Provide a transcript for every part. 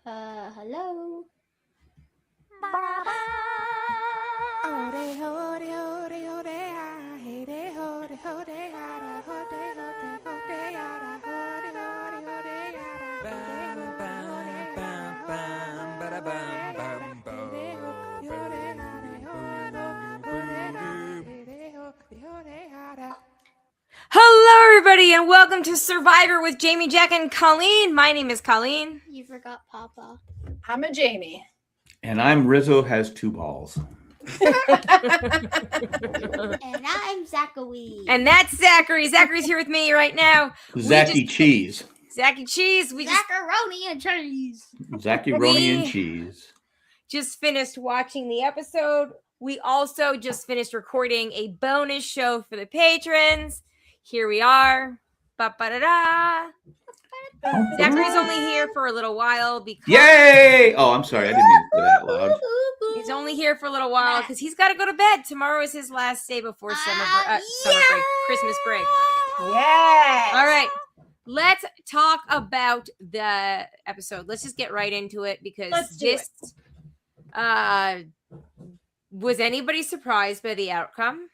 Hello. Hello, everybody, and welcome to Survivor with Jamie, Jack, and Colleen. My name is Colleen. You forgot Papa. I'm a Jamie. And I'm Rizzo has two balls. And I'm Zachary. And that's Zachary. Zachary's here with me right now. Zachy Cheese. Zachy Cheese. Zacharoni and cheese. Zachy Roni and Cheese. Just finished watching the episode. We also just finished recording a bonus show for the patrons. Here we are. Ba-ba-da-da. Zachary's only here for a little while because Yay! Oh, I'm sorry. I didn't mean to say that loud. he's only here for a little while because he's got to go to bed. Tomorrow is his last day before summer break, Christmas break. Yes. All right. Let's talk about the episode. Let's just get right into it because was anybody surprised by the outcome?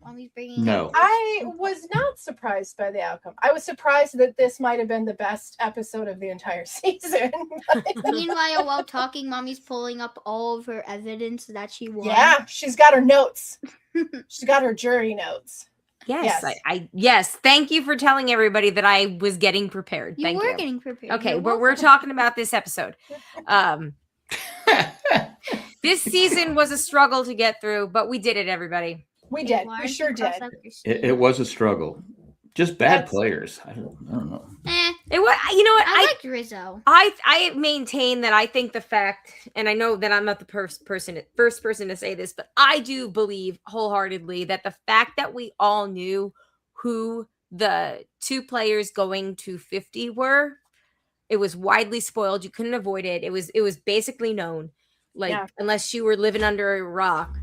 Mommy's bringing No. I was not surprised by the outcome. I was surprised that this might have been the best episode of the entire season. Meanwhile, while talking, Mommy's pulling up all of her evidence that she won. Yeah, she's got her notes. She's got her jury notes. Yes. Yes. Yes. Thank you for telling everybody that I was getting prepared. You Thank were you. getting prepared. Okay, You're we're welcome. talking about this episode. This season was a struggle to get through, but we did it, everybody. We Hey, did. why We don't sure you cross did. out your sleeve? It was a struggle. Just bad That's- players. I don't know. It was, you know what? I liked Rizzo. I maintain that I think the fact, and I know that I'm not the first person to say this, but I do believe wholeheartedly that the fact that we all knew who the two players going to 50 were, it was widely spoiled. You couldn't avoid it. It was basically known, like Yeah. unless you were living under a rock.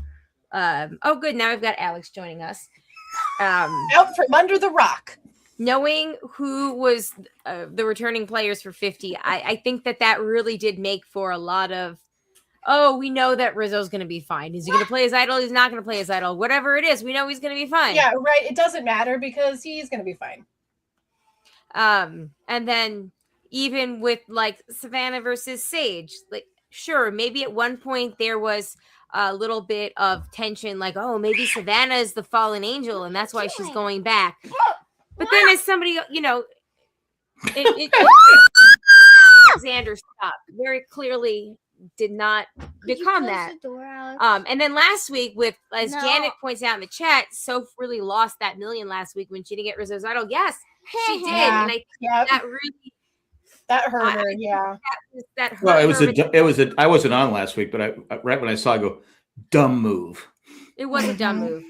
Oh, good. Now we've got Alex joining us. Out from under the rock. Knowing who was the returning players for 50, I think that really did make for a lot of, oh, we know that Rizzo's going to be fine. Is he going to play his idol? He's not going to play his idol. Whatever it is, we know he's going to be fine. Yeah, right. It doesn't matter because he's going to be fine. And then even with like Savannah versus Sage, like sure, maybe at one point there was a little bit of tension, like, oh, maybe Savannah is the fallen angel and that's why she's going back. But then as somebody, you know, Xander stopped. Very clearly did not Could you become close that. the door, Alex? And then last week with, as No. Janet points out in the chat, Soph really lost that $1 million last week when she didn't get Rizzo's idol. Yes, she did. Yeah. And I think Yep. that really, That hurt I- her. Yeah. that hurt Well, her. it was a. I wasn't on last week, but right when I saw, I go, dumb move. It was a dumb move.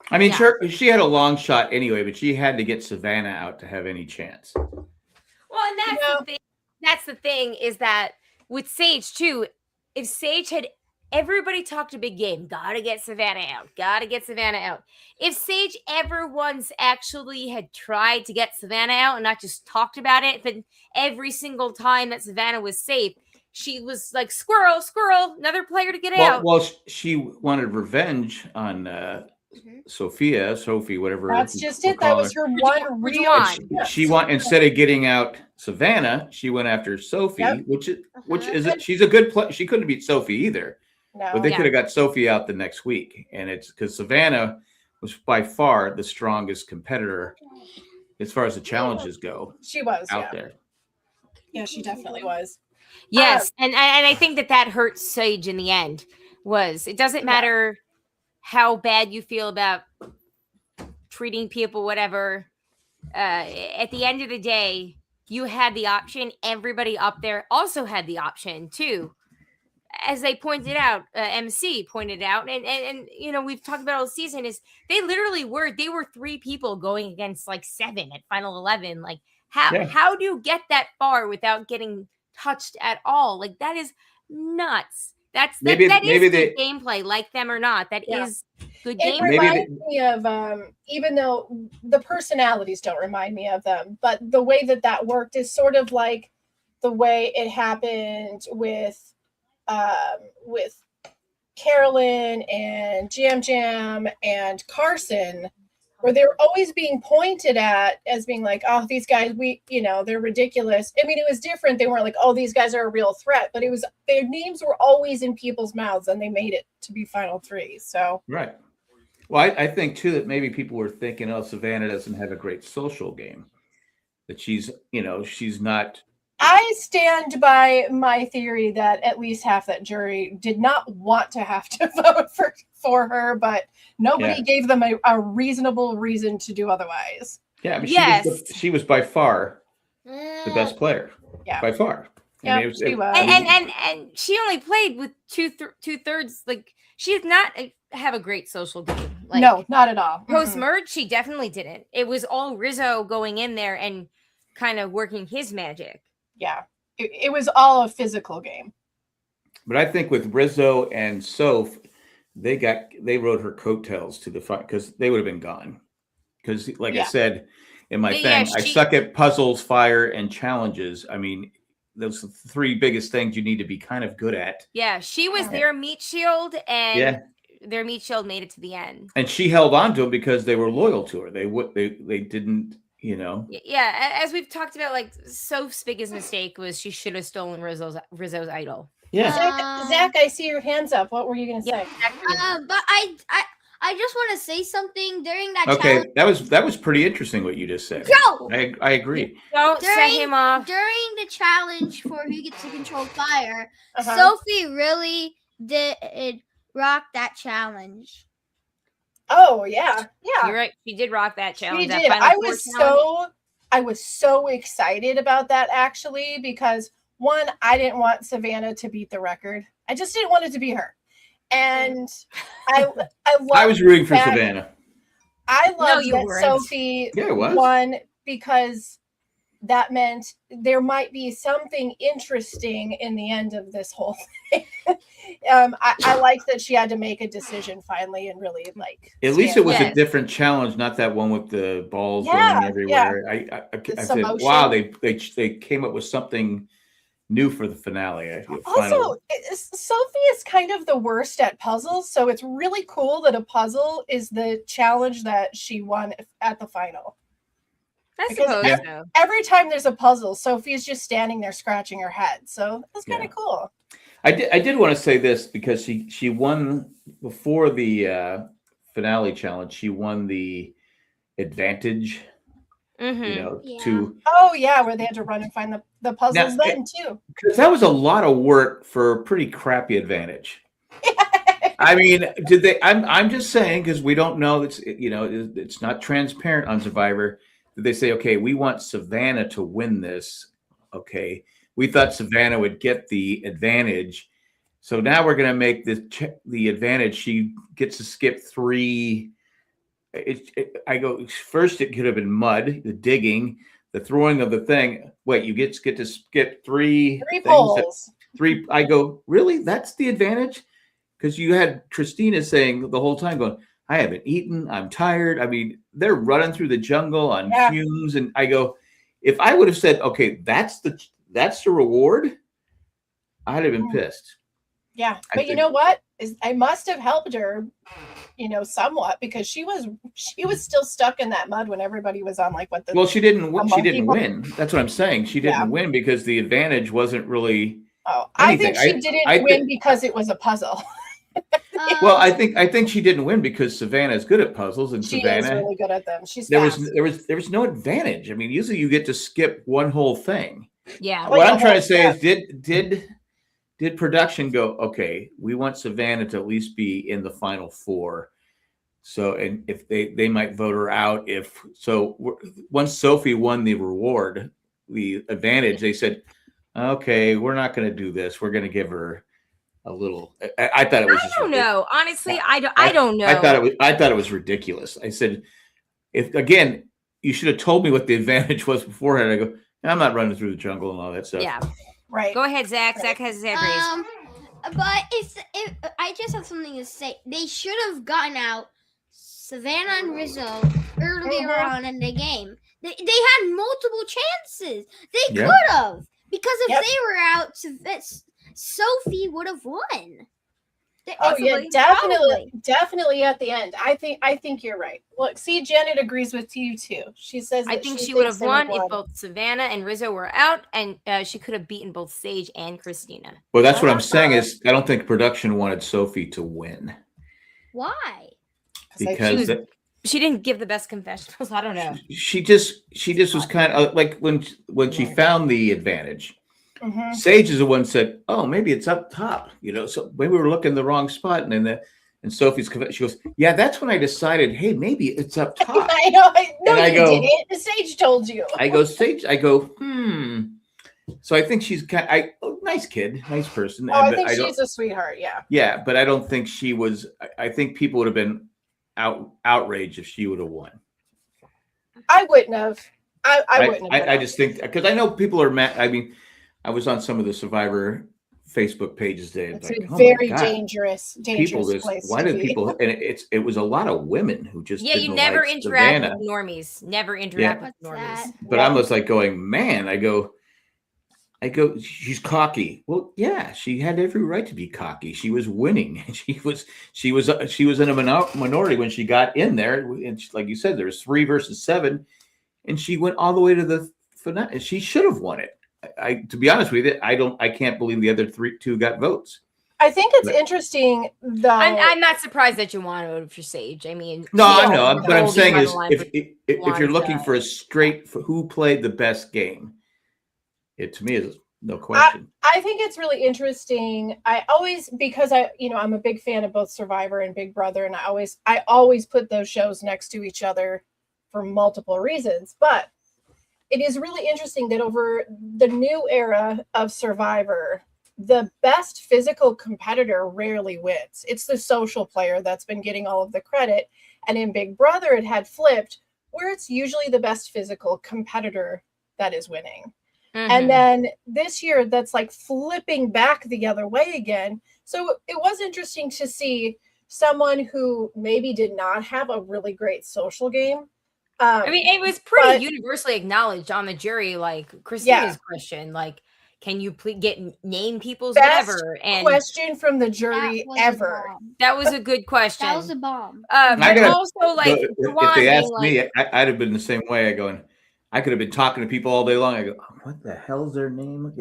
I mean, Yeah. sure, she had a long shot anyway, but she had to get Savannah out to have any chance. Well, and that's No. the thing. That's the thing is that with Sage too, if Sage had everybody talked a big game, gotta get Savannah out, gotta get Savannah out. If Sage ever once actually had tried to get Savannah out and not just talked about it, but every single time that Savannah was safe, she was like, squirrel, squirrel, another player to get out. Well, she wanted revenge on Sophie, whatever. That's we'll just it. call That her. was her What'd one you real. want? She want instead of getting out Savannah, she went after Sophie, Yep. which is she's a good play. She couldn't beat Sophie either, No. but they Yeah. could have got Sophie out the next week, and it's because Savannah was by far the strongest competitor as far as the challenges go She was. out Yeah. there. Yeah, she definitely was. Yes, and I think that hurt Sage in the end. It doesn't Yeah. matter how bad you feel about treating people, whatever. At the end of the day, you had the option. Everybody up there also had the option too. As they pointed out, MC pointed out, and you know we've talked about all season is they were 3 people going against like 7 at Final 11. Like how do you get that far without getting touched at all? Like that is nuts. That is Maybe good they- gameplay, like them or not. That is good It gameplay. reminds me of, even though the personalities don't remind me of them, but the way that worked is sort of like the way it happened with Carolyn and Jam Jam and Carson, where they were always being pointed at as being like, oh, these guys, they're ridiculous. I mean, it was different. They weren't like, oh, these guys are a real threat, but it was, their names were always in people's mouths, and they made it to be final three. So Right. Well, I think too that maybe people were thinking, oh, Savannah doesn't have a great social game. That she's not. I stand by my theory that at least half that jury did not want to have to vote for her, but nobody gave them a reasonable reason to do otherwise. Yeah, I mean, Yes. she was by far the best player. Yeah. By far. Yeah, I mean, she was. And she only played with two-thirds. Like, she did not have a great social game. Like, no, not at all. Post-merge, she definitely didn't. It was all Rizzo going in there and kind of working his magic. Yeah, it was all a physical game. But I think with Rizzo and Soph, they rode her coattails to the front because they would have been gone. Because, like I said in my thing, I suck at puzzles, fire, and challenges. I mean, those are the three biggest things you need to be kind of good at. Yeah, she was their meat shield, and their meat shield made it to the end. And she held on to them because they were loyal to her. They didn't. Yeah, as we've talked about, like, Soph's biggest mistake was she should have stolen Rizzo's idol. Yeah. Zach, I see your hands up. What were you going to say? But I just want to say something during that Okay, challenge. that was pretty interesting what you just said. Go! I agree. Don't set him off. During the challenge for who gets to control fire, Sophie really did rock that challenge. Oh yeah. You're right. She did rock that challenge. She did. I was so excited about that, actually, because one, I didn't want Savannah to beat the record. I just didn't want it to be her. And I was rooting for Savannah. I love that Sophie won, because that meant there might be something interesting in the end of this whole thing. I like that she had to make a decision finally and really At least it was a different challenge, not that one with the balls going everywhere. Yeah. I said, wow, they came up with something new for the finale. Also, Sophie is kind of the worst at puzzles, so it's really cool that a puzzle is the challenge that she won at the final. I suppose so. Every time there's a puzzle, Sophie's just standing there scratching her head. So that's kind of cool. I did want to say this because she won before the finale challenge. She won the advantage. Where they had to run and find the puzzles then too. Because that was a lot of work for a pretty crappy advantage. I mean, did they? I'm just saying, because we don't know. It's not transparent on Survivor. Did they say, okay, we want Savannah to win this? Okay, we thought Savannah would get the advantage, so now we're going to make the advantage. She gets to skip 3. I go first. It could have been mud, the digging, the throwing of the thing. Wait, you get to skip 3 polls. 3. I go, really? That's the advantage? Because you had Christina saying the whole time, going, I haven't eaten. I'm tired. I mean, they're running through the jungle on fumes, and I go, if I would have said, okay, that's the reward, I'd have been pissed. Yeah, but you know what? I must have helped her, somewhat, because she was still stuck in that mud when everybody was on she didn't win. That's what I'm saying. She didn't win because the advantage wasn't really. Oh, anything. I think she didn't win because it was a puzzle. Well, I think she didn't win because Savannah is good at puzzles, and she Savannah is really good at them. There was no advantage. I mean, usually you get to skip one whole thing. Yeah. What I'm trying to say is, did production go, okay, we want Savannah to at least be in the final 4. So, and if they might vote her out, once Sophie won the reward, the advantage, they said, okay, we're not going to do this. We're going to give her a little. I thought it was. I don't know. Honestly, I don't know. I thought it was ridiculous. I said, you should have told me what the advantage was beforehand. I go, I'm not running through the jungle and all that stuff. Yeah. Right. Go ahead, Zach. Right. Zach has his hand raised. But if I just have something to say. They should have gotten out Savannah and Rizzo earlier on in the game. They had multiple chances. They could have, because Because if they were out, Sophie would have won. Oh yeah, Possibly. definitely at the end. I think you're right. Look, see, Janet agrees with you too. She says I that think she thinks would have they won if both Savannah and Rizzo were out, and she could have beaten both Sage and Christina. Well, that's what I'm saying is I don't think production wanted Sophie to win Why? because She didn't give the best confessionals. I don't know. she just was kind of like when she found the advantage. Mhm. Sage is the one who said, "Oh, maybe it's up top." So maybe we were looking in the wrong spot, and Sophie's she goes, "Yeah, that's when I decided, hey, maybe it's up top." I know. And I go, didn't. Sage told you. I go, Sage. I go, So I think she's nice kid, nice person. Oh, I think she's a sweetheart. Yeah. Yeah, but I don't think she was. I think people would have been outraged if she would have won. I wouldn't have. I wouldn't have. I just think because I know people are mad. I mean, I was on some of the Survivor Facebook pages today. It's like, a very dangerous people place. Why did people? And it was a lot of women who just you never interact with normies. Never interact with normies. But I'm just like going, man. I go, she's cocky. Well, yeah, she had every right to be cocky. She was winning. She was in a minority when she got in there. And like you said, there was 3 versus 7, and she went all the way to the finale. She should have won it. To be honest with you, I can't believe the other 2 got votes. I think it's interesting though. I'm not surprised that you want to vote for Sage. I mean, no, I know. What I'm saying is, if you're looking for a straight for who played the best game, it to me is no question. I think it's really interesting. Because I'm a big fan of both Survivor and Big Brother, and I always put those shows next to each other for multiple reasons. But it is really interesting that over the new era of Survivor, the best physical competitor rarely wins. It's the social player that's been getting all of the credit. And in Big Brother, it had flipped, where it's usually the best physical competitor that is winning. Mm-hmm. And then this year, that's like flipping back the other way again. So it was interesting to see someone who maybe did not have a really great social game. I mean, it was pretty universally acknowledged on the jury, like Christina's question, like, can you please name people's whatever? And question from the jury ever. That was a good question. That was a bomb. But also, like, if they asked me, I'd have been the same way. I could have been talking to people all day long. I go, what the hell's their name?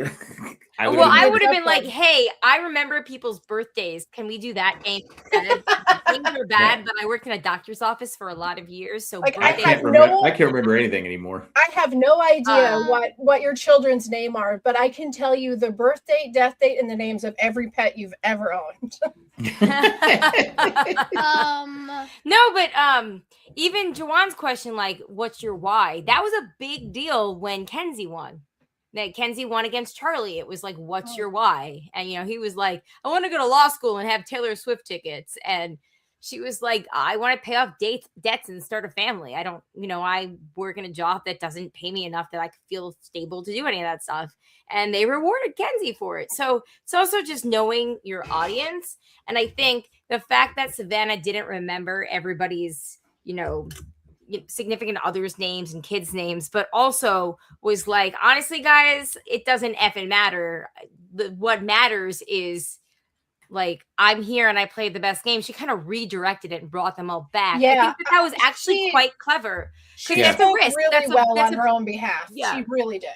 I would have been like, hey, I remember people's birthdays. Can we do that game? Things are bad, but I worked in a doctor's office for a lot of years. So like, I can't remember anything anymore. I have no idea what your children's name are, but I can tell you the birth date, death date, and the names of every pet you've ever owned. No, but even Jawan's question, like, what's your why? That was a big deal when Kenzie won. That Kenzie won against Charlie. It was like, what's your why? And he was like, I want to go to law school and have Taylor Swift tickets. And she was like, I want to pay off debts and start a family. I don't, I work in a job that doesn't pay me enough that I feel stable to do any of that stuff. And they rewarded Kenzie for it. So it's also just knowing your audience. And I think the fact that Savannah didn't remember everybody's, significant others' names and kids' names, but also was like, honestly, guys, it doesn't effing matter. What matters is, like, I'm here and I played the best game. She kind of redirected it and brought them all back. Yeah, I think that was actually quite clever. She spoke really well on her own behalf. Yeah. She really did.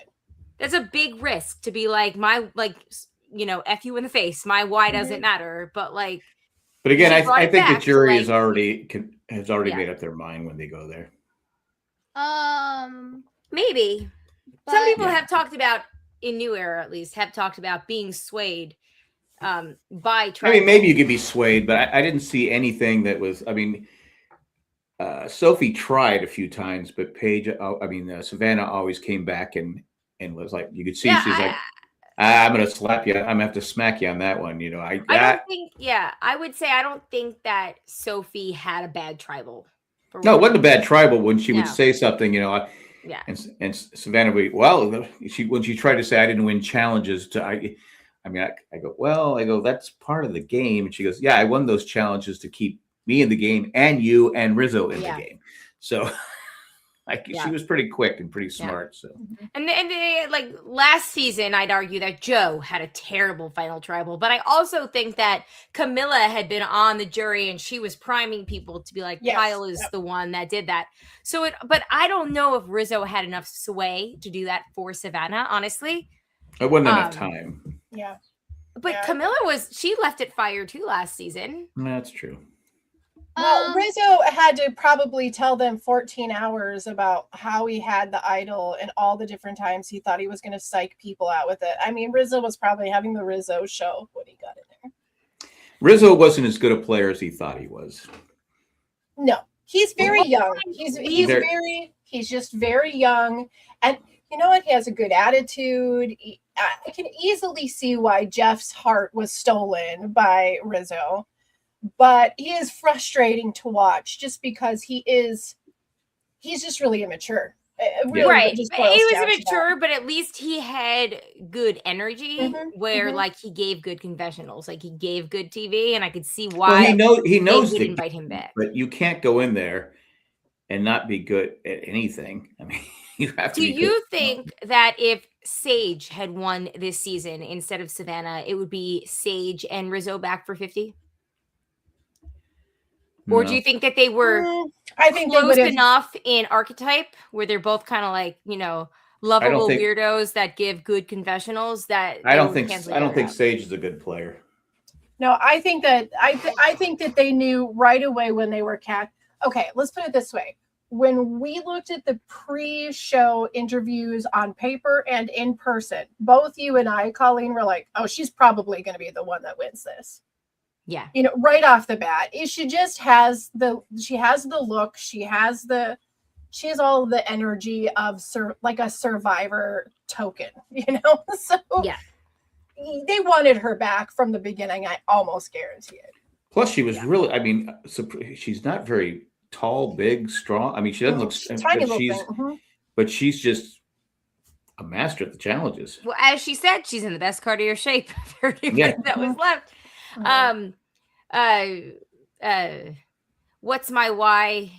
That's a big risk to be like, F you in the face. My why doesn't matter. But like, but again, I think the jury has already made up their mind when they go there. Maybe. Some people have talked about, in New Era at least, have talked about being swayed by tribal. I mean, maybe you could be swayed, but I didn't see anything that was. I mean, Sophie tried a few times, but Savannah always came back and was like, you could see she's like, I'm gonna slap you. I'm gonna have to smack you on that one. I don't think. Yeah, I would say I don't think that Sophie had a bad tribal. No, it wasn't a bad tribal when she would say something. And Savannah would. Well, when she tried to say I didn't win challenges I go, that's part of the game. And she goes, yeah, I won those challenges to keep me in the game and you and Rizzo in the game. So Like Yeah. she was pretty quick and pretty smart. So And like last season, I'd argue that Joe had a terrible final tribal, but I also think that Camilla had been on the jury and she was priming people to be like, Yes. Kyle is the one that did that. So but I don't know if Rizzo had enough sway to do that for Savannah, honestly. it wasn't enough time. Yeah. But Yeah. Camilla she left it fire too last season. That's true. Well, Rizzo had to probably tell them 14 hours about how he had the idol and all the different times he thought he was going to psych people out with it. I mean, Rizzo was probably having the Rizzo show when he got in there. Rizzo wasn't as good a player as he thought he was. No, he's very young. He's Very- he's just very young. And you know what? He has a good attitude. I can easily see why Jeff's heart was stolen by Rizzo. But he is frustrating to watch just because he's just really immature. Really, Right. just He boils was down to immature, but at least he had good energy Mhm, where mhm. like he gave good confessionals. Like he gave good TV, and I could see Well, why he they knows would the invite him back. but you can't go in there and not be good at anything. I mean, you have to Do be good. you think that if Sage had won this season instead of Savannah, it would be Sage and Rizzo back for 50? Or do No. you think that they were I think they close would have. enough in archetype where they're both kind of like, lovable think- weirdos that give good confessionals that I they don't would think cancel I don't each think other out? Sage is a good player. No, I think that I think that they knew right away when they were cat. Okay, let's put it this way. When we looked at the pre-show interviews on paper and in person, both you and I, Colleen, were like, "Oh, she's probably going to be the one that wins this." Yeah. Right off the bat, she just has the look, she has all the energy of like a survivor token, So Yeah. they wanted her back from the beginning. I almost guarantee it. Plus, she was really. I mean, she's not very tall, big, strong. I mean, she doesn't look. Tiny But little thing. but she's just a master at the challenges. Well, as she said, she's in the best cardio shape of everybody Yeah. that was left. What's my why?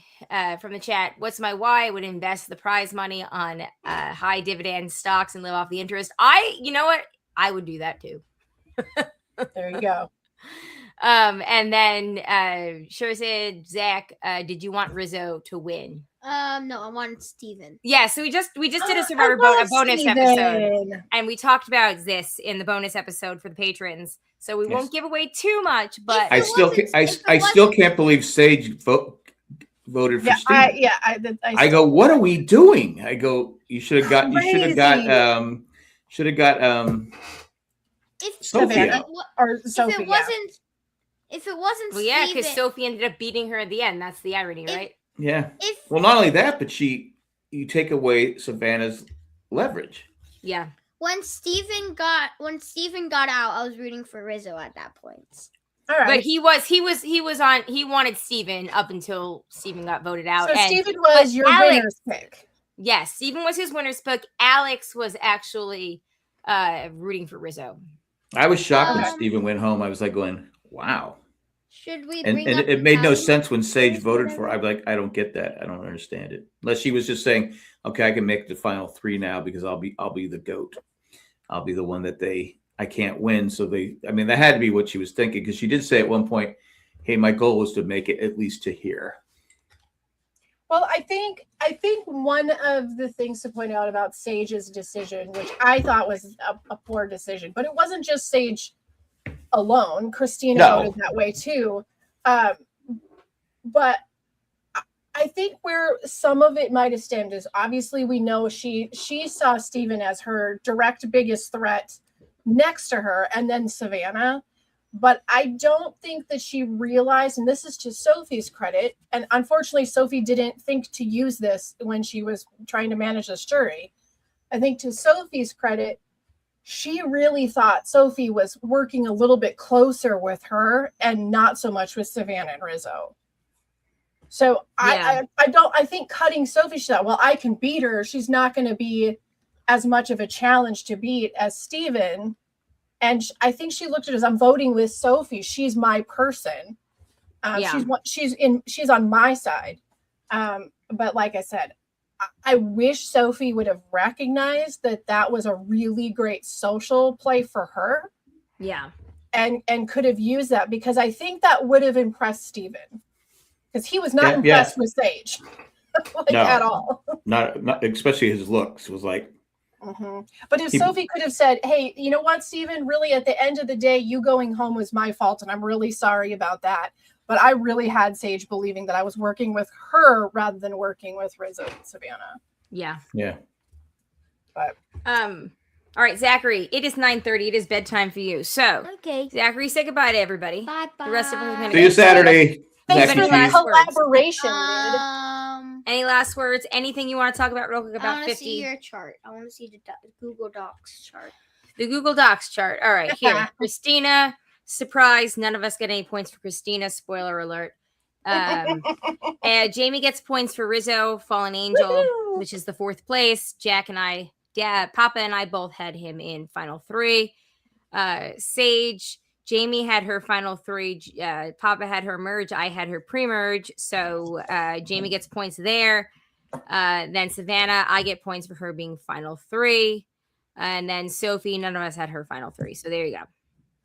From the chat, what's my why? I would invest the prize money on high dividend stocks and live off the interest. You know what? I would do that too. There you go. And then sure said, Zach, did you want Rizzo to win? No, I wanted Steven. Yeah, so we just did a I Survivor love bonus Steven. episode, and we talked about this in the bonus episode for the patrons. So we won't give away too much, but I still can't believe Sage voted for Steve. I go, what are we doing? I go, you should have got If Sophia. Or Sophie. If it wasn't well, yeah, because Steven- Sophie ended up beating her at the end. That's the irony, right? Yeah. if Well, not only that, but you take away Savannah's leverage. Yeah. when Steven got out, I was rooting for Rizzo at that point. All right. But he wanted Steven up until Steven got voted out. So and, Steven was your Alex- winner's pick. Yes, Steven was his winner's pick. Alex was actually rooting for Rizzo. I was shocked when Um, Steven went home. I was like going, wow. Should we And, bring and up it the made no talent sense when Sage shows voted or for it. I'm whatever? like, I don't get that. I don't understand it. Unless she was just saying, okay, I can make the final three now because I'll be the GOAT. I'll be the one that I can't win. So that had to be what she was thinking, because she did say at one point, hey, my goal was to make it at least to here. Well, I think one of the things to point out about Sage's decision, which I thought was a poor decision, but it wasn't just Sage alone. Christina voted that way too. But I think where some of it might have stemmed is, obviously we know she saw Steven as her direct biggest threat next to her, and then Savannah. But I don't think that she realized, and this is to Sophie's credit, and unfortunately Sophie didn't think to use this when she was trying to manage this jury. I think to Sophie's credit, she really thought Sophie was working a little bit closer with her and not so much with Savannah and Rizzo. So Yeah. I think cutting Sophie, she thought, well, I can beat her. She's not going to be as much of a challenge to beat as Steven. And I think she looked at it as, I'm voting with Sophie. She's my person. Yeah. She's on my side. But like I said, I wish Sophie would have recognized that was a really great social play for her. Yeah. And could have used that, because I think that would have impressed Steven, because he was not impressed with Sage at all. Not especially his looks was like. But if Sophie could have said, hey, you know what, Steven, really at the end of the day, you going home was my fault, and I'm really sorry about that. But I really had Sage believing that I was working with her rather than working with Rizzo and Savannah. Yeah. Yeah. But all right, Zachary, it is 9:30. It is bedtime for you. So, Okay. Zachary, say goodbye to everybody. Bye bye. The rest of us are gonna See you Saturday. thanks for Any the last collaboration, dude. Any last words? Anything you want to talk about real quick I about want to 50? see your chart. I want to see the Google Docs chart. The Google Docs chart. All right, here. Christina, surprise. None of us get any points for Christina. Spoiler alert. And Jamie gets points for Rizzo, Fallen Angel, Woo-hoo. which is the 4th place. Jack and I, Papa and I both had him in final 3. Sage, Jamie had her final 3. Papa had her merge. I had her pre-merge. So Jamie gets points there. Then Savannah, I get points for her being final 3. And then Sophie, none of us had her final 3. So there you go.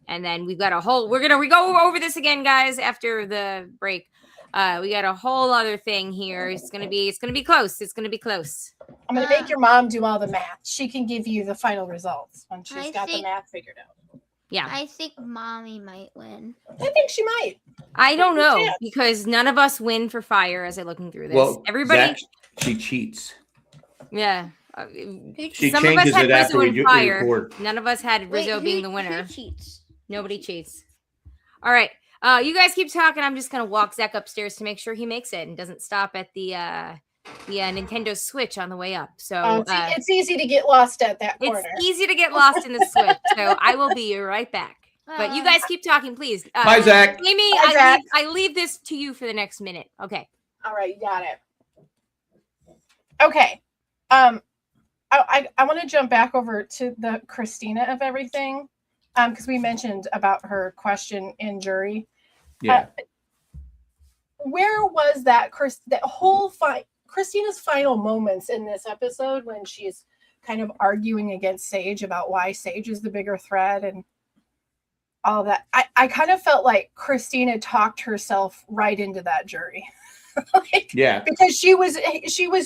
And then we've got we go over this again, guys, after the break. We got a whole other thing here. It's gonna be close. It's gonna be close. I'm going to make your mom do all the math. She can give you the final results when she's got the math figured out. Yeah. I think Mommy might win. I think she might. I don't know, because none of us win for fire as I'm looking through this. Well, everybody, Zach, she cheats. yeah. She Some of us changes had it after Rizzo we and fire. record. None of us had Rizzo being the winner. Who cheats? Nobody cheats. All right. You guys keep talking. I'm just gonna walk Zach upstairs to make sure he makes it and doesn't stop at the Nintendo Switch on the way up. So it's easy to get lost at that corner. It's easy to get lost in the Switch. So I will be right back. But you guys keep talking, please. Bye, Zach. Amy, Bye, Zach. I leave this to you for the next minute. Okay. All right, you got it. Okay. I want to jump back over to the Christina of everything, because we mentioned about her question in jury. Yeah. Where was that whole Christina's final moments in this episode when she's kind of arguing against Sage about why Sage is the bigger threat and all of that? I kind of felt like Christina talked herself right into that jury. Yeah. Because she was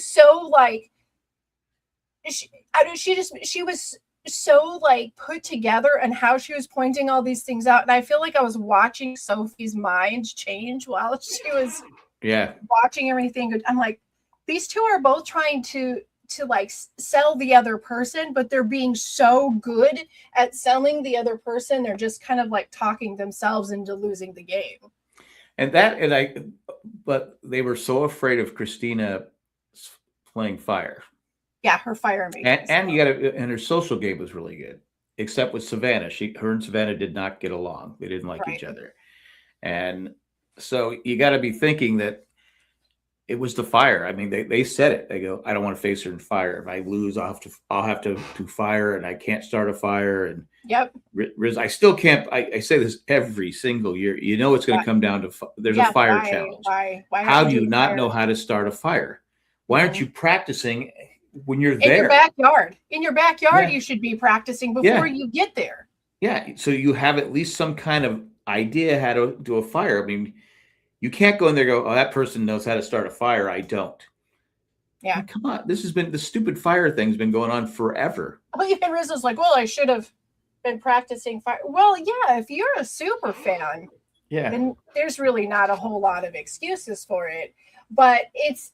so like, she was so like put together and how she was pointing all these things out, and I feel like I was watching Sophie's mind change while she was watching everything. I'm like, these two are both trying to like sell the other person, but they're being so good at selling the other person, they're just kind of like talking themselves into losing the game. But they were so afraid of Christina playing fire. Yeah, her fire and her social game was really good, except with Savannah. Her and Savannah did not get along. They didn't like each other, and so you got to be thinking that it was the fire. I mean, they said it. They go, "I don't want to face her in fire. If I lose, I'll have to fire, and I can't start a fire." And yep, Riz, I still can't. I say this every single year. You know, it's going to come down to there's a fire challenge. Why how do you not know how to start a fire? Why aren't you practicing? When you're there in your backyard, you should be practicing before you get there. Yeah. So you have at least some kind of idea how to do a fire. I mean, you can't go in there and go, oh, that person knows how to start a fire. I don't. Yeah. I mean, come on. The stupid fire thing's been going on forever. Well, even Rizzo's like, well, I should have been practicing fire. Well, yeah, if you're a super fan, then there's really not a whole lot of excuses for it. But it's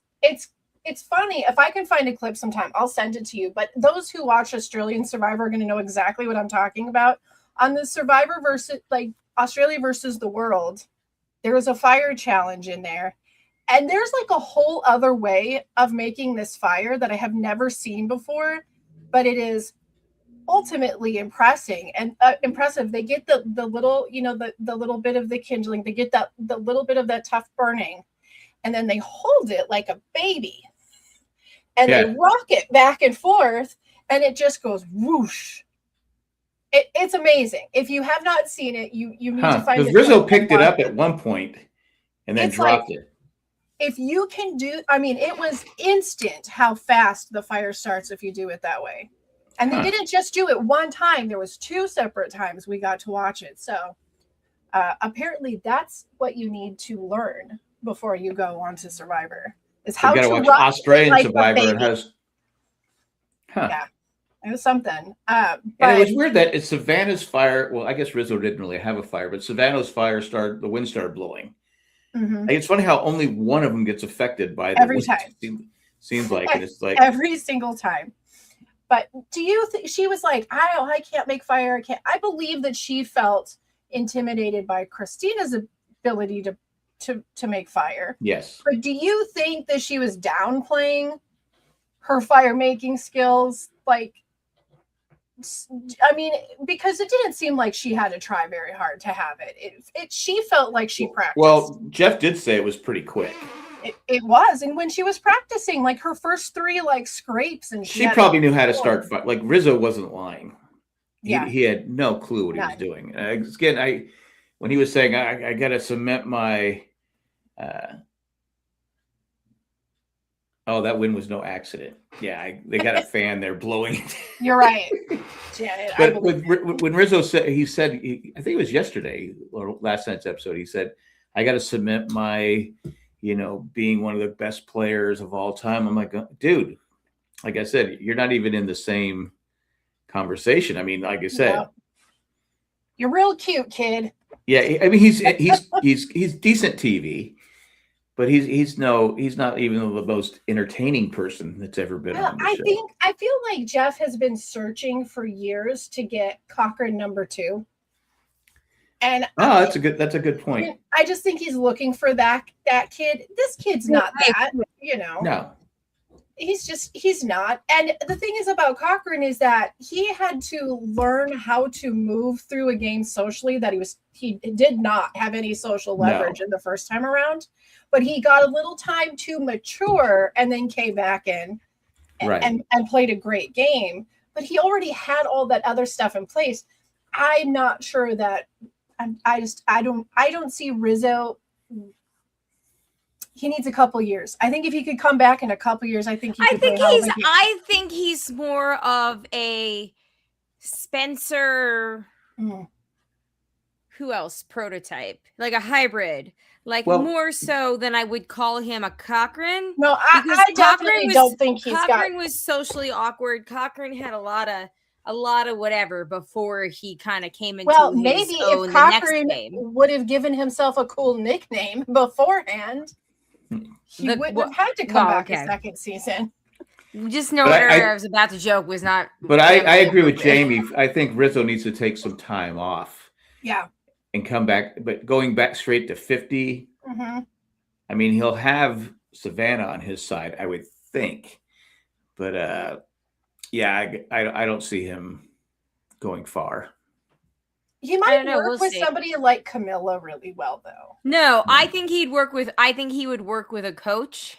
funny. If I can find a clip sometime, I'll send it to you. But those who watch Australian Survivor are going to know exactly what I'm talking about. On the Survivor versus like Australia versus the world, there was a fire challenge in there. And there's like a whole other way of making this fire that I have never seen before, but it is ultimately impressive. They get the little, the little bit of the kindling, they get the little bit of that tough burning, and then they hold it like a baby. And they rock it back and forth, and it just goes whoosh. It's amazing. If you have not seen it, you need to find it. Because Rizzo picked it up at one point and then dropped it. if you can do, I mean, it was instant how fast the fire starts if you do it that way. And they didn't just do it one time. There was 2 separate times we got to watch it. So apparently that's what you need to learn before you go on to Survivor is how You to got to watch rock Australian like a Survivor. baby. And has, Yeah, it was something. and it was weird that it's Savannah's fire. Well, I guess Rizzo didn't really have a fire, but Savannah's fire started. The wind started blowing. Mhm. Like, it's funny how only one of them gets affected by the Every wind. time. Seems like, and it's like every single time. But do you think she was like, I can't make fire. I believe that she felt intimidated by Christina's ability to make fire. yes. But do you think that she was downplaying her fire making skills? Like, I mean, because it didn't seem like she had to try very hard to have it. She felt like she practiced. Well, Jeff did say it was pretty quick. It was, and when she was practicing, like her first 3 like scrapes, and She probably knew how to start. Like Rizzo wasn't lying. Yeah. He had no clue what he was doing. Again, when he was saying, I got to cement my. Oh, that wind was no accident. Yeah, they got a fan there blowing it. You're right, Janet. But when Rizzo said, I think it was yesterday or last night's episode, he said, I got to cement my, being one of the best players of all time. I'm like, dude, like I said, you're not even in the same conversation. I mean, like I said, you're real cute, kid. Yeah, I mean, he's decent TV, but he's not even the most entertaining person that's ever been on the show. I feel like Jeff has been searching for years to get Cochran number 2. And that's a good point. I just think he's looking for that kid. This kid's not that, No. He's not. And the thing is about Cochran is that he had to learn how to move through a game socially that he did not have any social leverage in the first time around, but he got a little time to mature and then came back in and played a great game. But he already had all that other stuff in place. I'm not sure that I don't see Rizzo. He needs a couple years. I think if he could come back in a couple years, I think I think he's more of a Spencer. Who else? Prototype, like a hybrid, more so than I would call him a Cochran. No, I definitely don't think Cochran was socially awkward. Cochran had a lot of whatever before he kind of came into his maybe own if Cochran the next game. would have given himself a cool nickname beforehand, he wouldn't have had to come back a second season. Just know what I was about to joke was not. But I agree with Jamie. I think Rizzo needs to take some time off. Yeah. And come back, but going back straight to 50, I mean, he'll have Savannah on his side, I would think. But I don't see him going far. He might work with somebody like Camilla really well, though. No, I think he would work with a coach.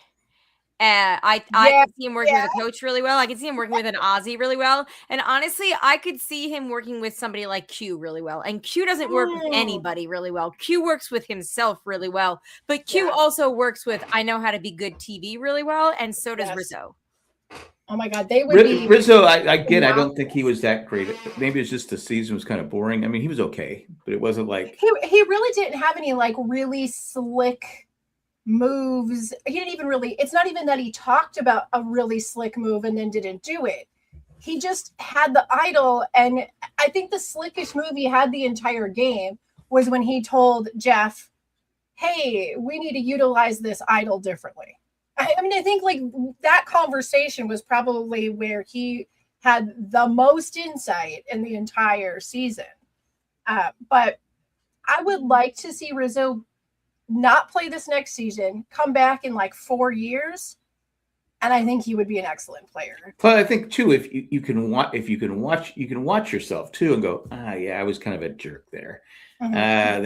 I could see him working with a coach really well. I could see him working with an Aussie really well. And honestly, I could see him working with somebody like Q really well. And Q doesn't work with anybody really well. Q works with himself really well. But Q also works with I know how to be good TV really well. And so does Rizzo. Oh my God, they would be Rizzo. I don't think he was that great. Maybe it's just the season was kind of boring. I mean, he was okay, but it wasn't like he really didn't have any like really slick moves. He didn't even really, it's not even that he talked about a really slick move and then didn't do it. He just had the idol. And I think the slickest move he had the entire game was when he told Jeff, hey, we need to utilize this idol differently. I mean, I think like that conversation was probably where he had the most insight in the entire season. But I would like to see Rizzo not play this next season, come back in like 4 years, and I think he would be an excellent player. But I think too, if you can watch yourself too and go, I was kind of a jerk there. I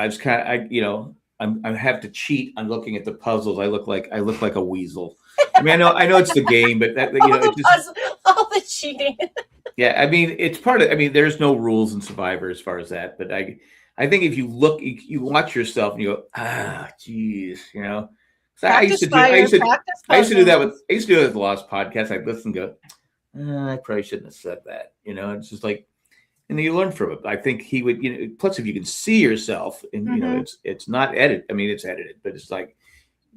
was kind of, I have to cheat on looking at the puzzles. I look like a weasel. I mean, I know it's the game, but that all the cheating. Yeah, I mean, it's part of. I mean, there's no rules in Survivor as far as that, but I think if you watch yourself and you go, geez, So I used to do that with Lost Podcast. I'd listen and go, I probably shouldn't have said that. You know, it's just like, and you learn from it. I think he would, you know, plus if you can see yourself and, you know, it's not edited. I mean, it's edited, but it's like,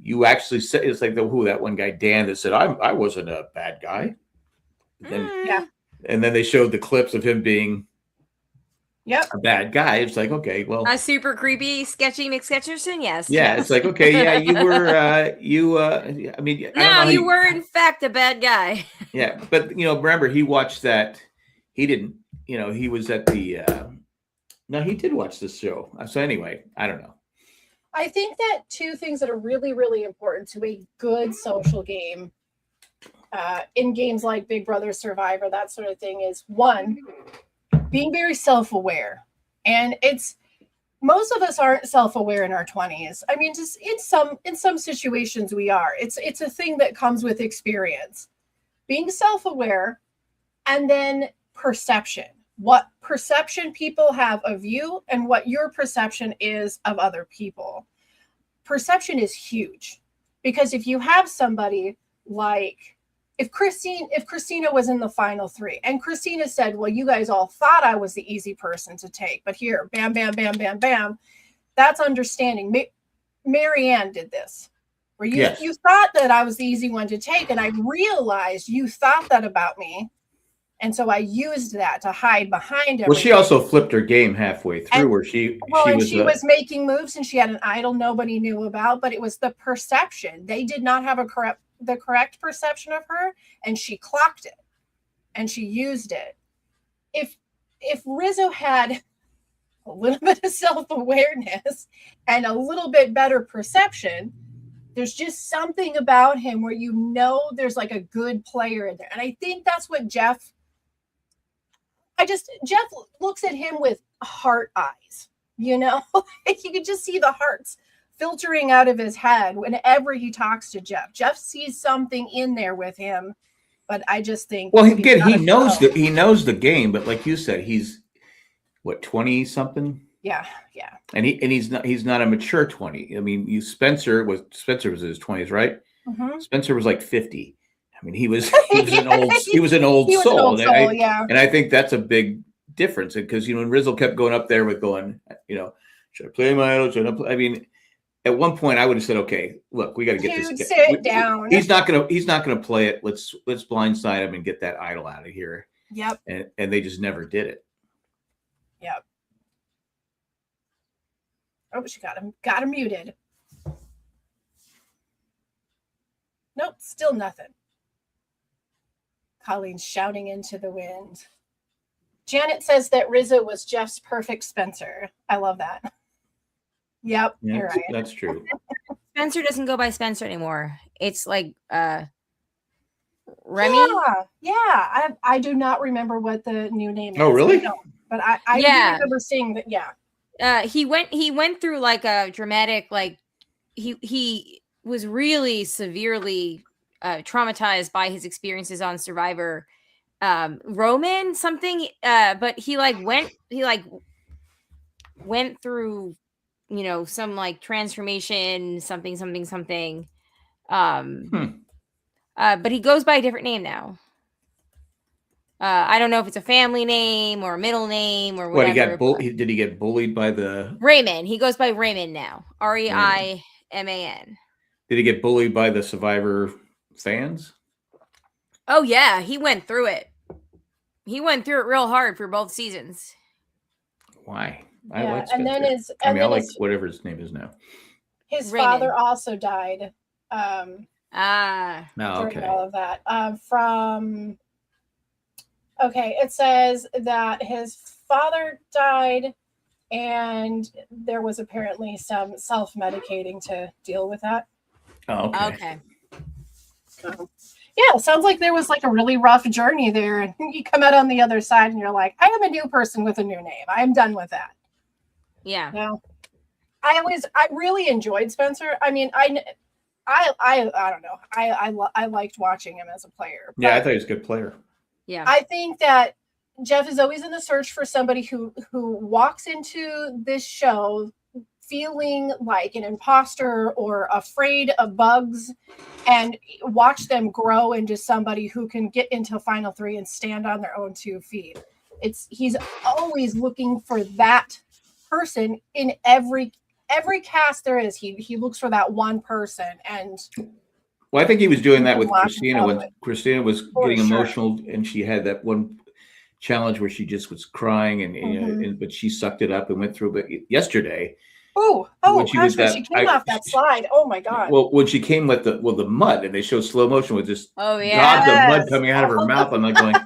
you actually said, it's like that one guy, Dan, that said, I wasn't a bad guy. Then, and then they showed the clips of him being a bad guy. It's like, okay, well, a super creepy, sketchy McSketcherson. Yes. Yeah. It's like, okay. Yeah. You were, I mean, no, you were in fact a bad guy. Yeah. But, you know, remember he watched that. He didn't, you know, he was at the, no, he did watch this show. So anyway, I don't know. I think that two things that are really, really important to a good social game in games like Big Brother, Survivor, that sort of thing is one, being very self-aware. And it's, most of us aren't self-aware in our 20s. I mean, just in some situations we are. It's a thing that comes with experience. Being self-aware, and then perception. What perception people have of you and what your perception is of other people. Perception is huge, because if you have somebody like, if Christina was in the final three and Christina said, well, you guys all thought I was the easy person to take, but here, bam, bam, bam, bam, bam, that's understanding. Marianne did this, where you thought that I was the easy one to take, and I realized you thought that about me. And so I used that to hide behind everything. Well, she also flipped her game halfway through, where she was making moves, and she had an idol nobody knew about, but it was the perception. They did not have the correct perception of her, and she clocked it, and she used it. If Rizzo had a little bit of self-awareness and a little bit better perception, there's just something about him where you know there's like a good player in there. And I think that's what Jeff looks at him with heart eyes, you know? You can just see the hearts filtering out of his head whenever he talks to Jeff. Jeff sees something in there with him, but I just think, well, he knows the game, but like you said, he's what, 20 something? Yeah. And he's not a mature 20. I mean, Spencer was in his 20s, right? Mm-hmm. Spencer was like 50. I mean, he was an old soul. And I think that's a big difference, because, you know, when Rizzo kept going up there with going, you know, should I play my idol? Should I play? I mean, at one point I would have said, okay, look, we got to get this. Sit down. He's not gonna play it. Let's blindside him and get that idol out of here. Yep. And they just never did it. Yep. Oh, she got him muted. Nope, still nothing. Colleen's shouting into the wind. Janet says that Rizzo was Jeff's perfect Spencer. I love that. Yep, yeah, you're right. That's true. Spencer doesn't go by Spencer anymore. It's like Remy. Yeah. I do not remember what the new name is. Oh, really? But I do remember seeing that. Yeah. He went through like a dramatic, like he was really severely traumatized by his experiences on Survivor. Roman something, but he went through, you know, some like transformation, something. But he goes by a different name now. I don't know if it's a family name or a middle name or whatever. Did he get bullied by the Raymond? He goes by Raymond now. Reiman. Did he get bullied by the Survivor fans? Oh yeah, he went through it. He went through it real hard for both seasons. Why? I like Spencer. I like whatever his name is now. His father also died. Okay. During all of that. It says that his father died, and there was apparently some self-medicating to deal with that. Oh, okay. Yeah, it sounds like there was like a really rough journey there, and you come out on the other side and you're like, I am a new person with a new name. I am done with that. Yeah. No. I really enjoyed Spencer. I mean, I don't know. I liked watching him as a player. Yeah, I thought he was a good player. Yeah. I think that Jeff is always in the search for somebody who walks into this show feeling like an imposter or afraid of bugs, and watch them grow into somebody who can get into final 3 and stand on their own 2 feet. He's always looking for that person in every cast there is. He looks for that one person. And well, I think he was doing that with Watch Christina when it. Christina was For getting sure. emotional, and she had that one challenge where she just was crying, and, you know, but she sucked it up and went through. But yesterday, Oh when she gosh, was when that- she came off that slide, oh my god. well, when she came with the mud, and they showed slow motion with just Oh yeah. gobs of mud Yes. coming out of her mouth, I'm like going, it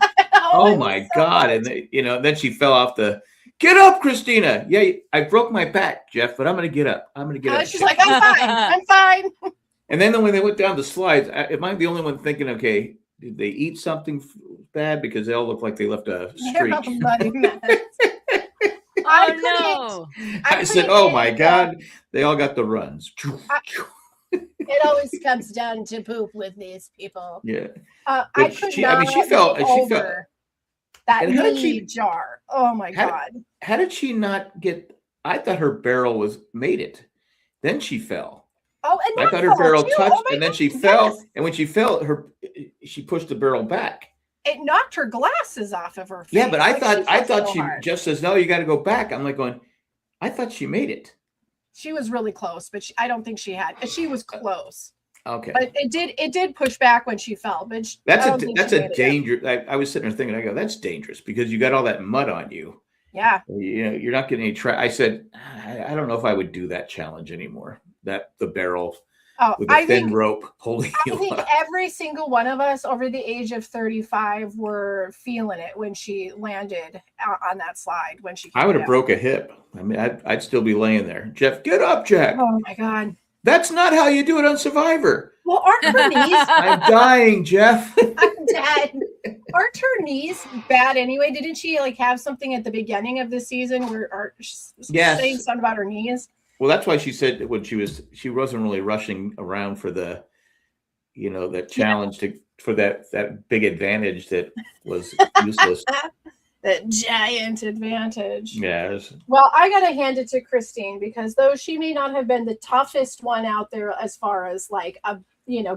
oh was my so god! much. And you know, then she fell off the. Get up, Christina! Yeah, I broke my back, Jeff, but I'm gonna get up. I'm gonna get up. She's like, I'm fine. I'm fine. And then when they went down the slides, am I the only one thinking, okay, did they eat something bad? Because they all look like they left a They're streak. a muddy mess. Oh no. I said, oh my God, they all got the runs. It always comes down to poop with these people. Yeah. I But could she not felt get over that And how did knee she- jar. Oh my how did- god. How did she not get? I thought her barrel was made it. Then she fell. Oh, and I that thought her fell, barrel too. touched, Oh my and then she goodness, fell. yes. And when she fell, she pushed the barrel back. It knocked her glasses off of her face. Yeah, but I Like, thought so she hard. just says, no, you got to go back. I'm like going, I thought she made it. She was really close, but I don't think she had. She was close, Okay. but it did push back when she fell. But That's I don't think that's she a made it. danger. I was sitting there thinking, I go, that's dangerous because you got all that mud on you. Yeah. You know, you're not getting any I said, I don't know if I would do that challenge anymore. That the barrel Oh, with a I thin think rope holding I you think up. every single one of us over the age of 35 were feeling it when she landed on that slide. When she, I would have came broke a hip. I mean, I'd still be laying there. Jeff, get up, Jack. down. Oh my god! That's not how you do it on Survivor. Well, aren't her knees? I'm dying, Jeff. I'm dead. Aren't her knees bad anyway? Didn't she like have something at the beginning of the season where Yes. saying something about her knees? Well, that's why she said that when she wasn't really rushing around for the, you know, that challenge for that big advantage that was useless. That giant advantage. Yeah. Well, I gotta hand it to Christine because though she may not have been the toughest one out there as far as like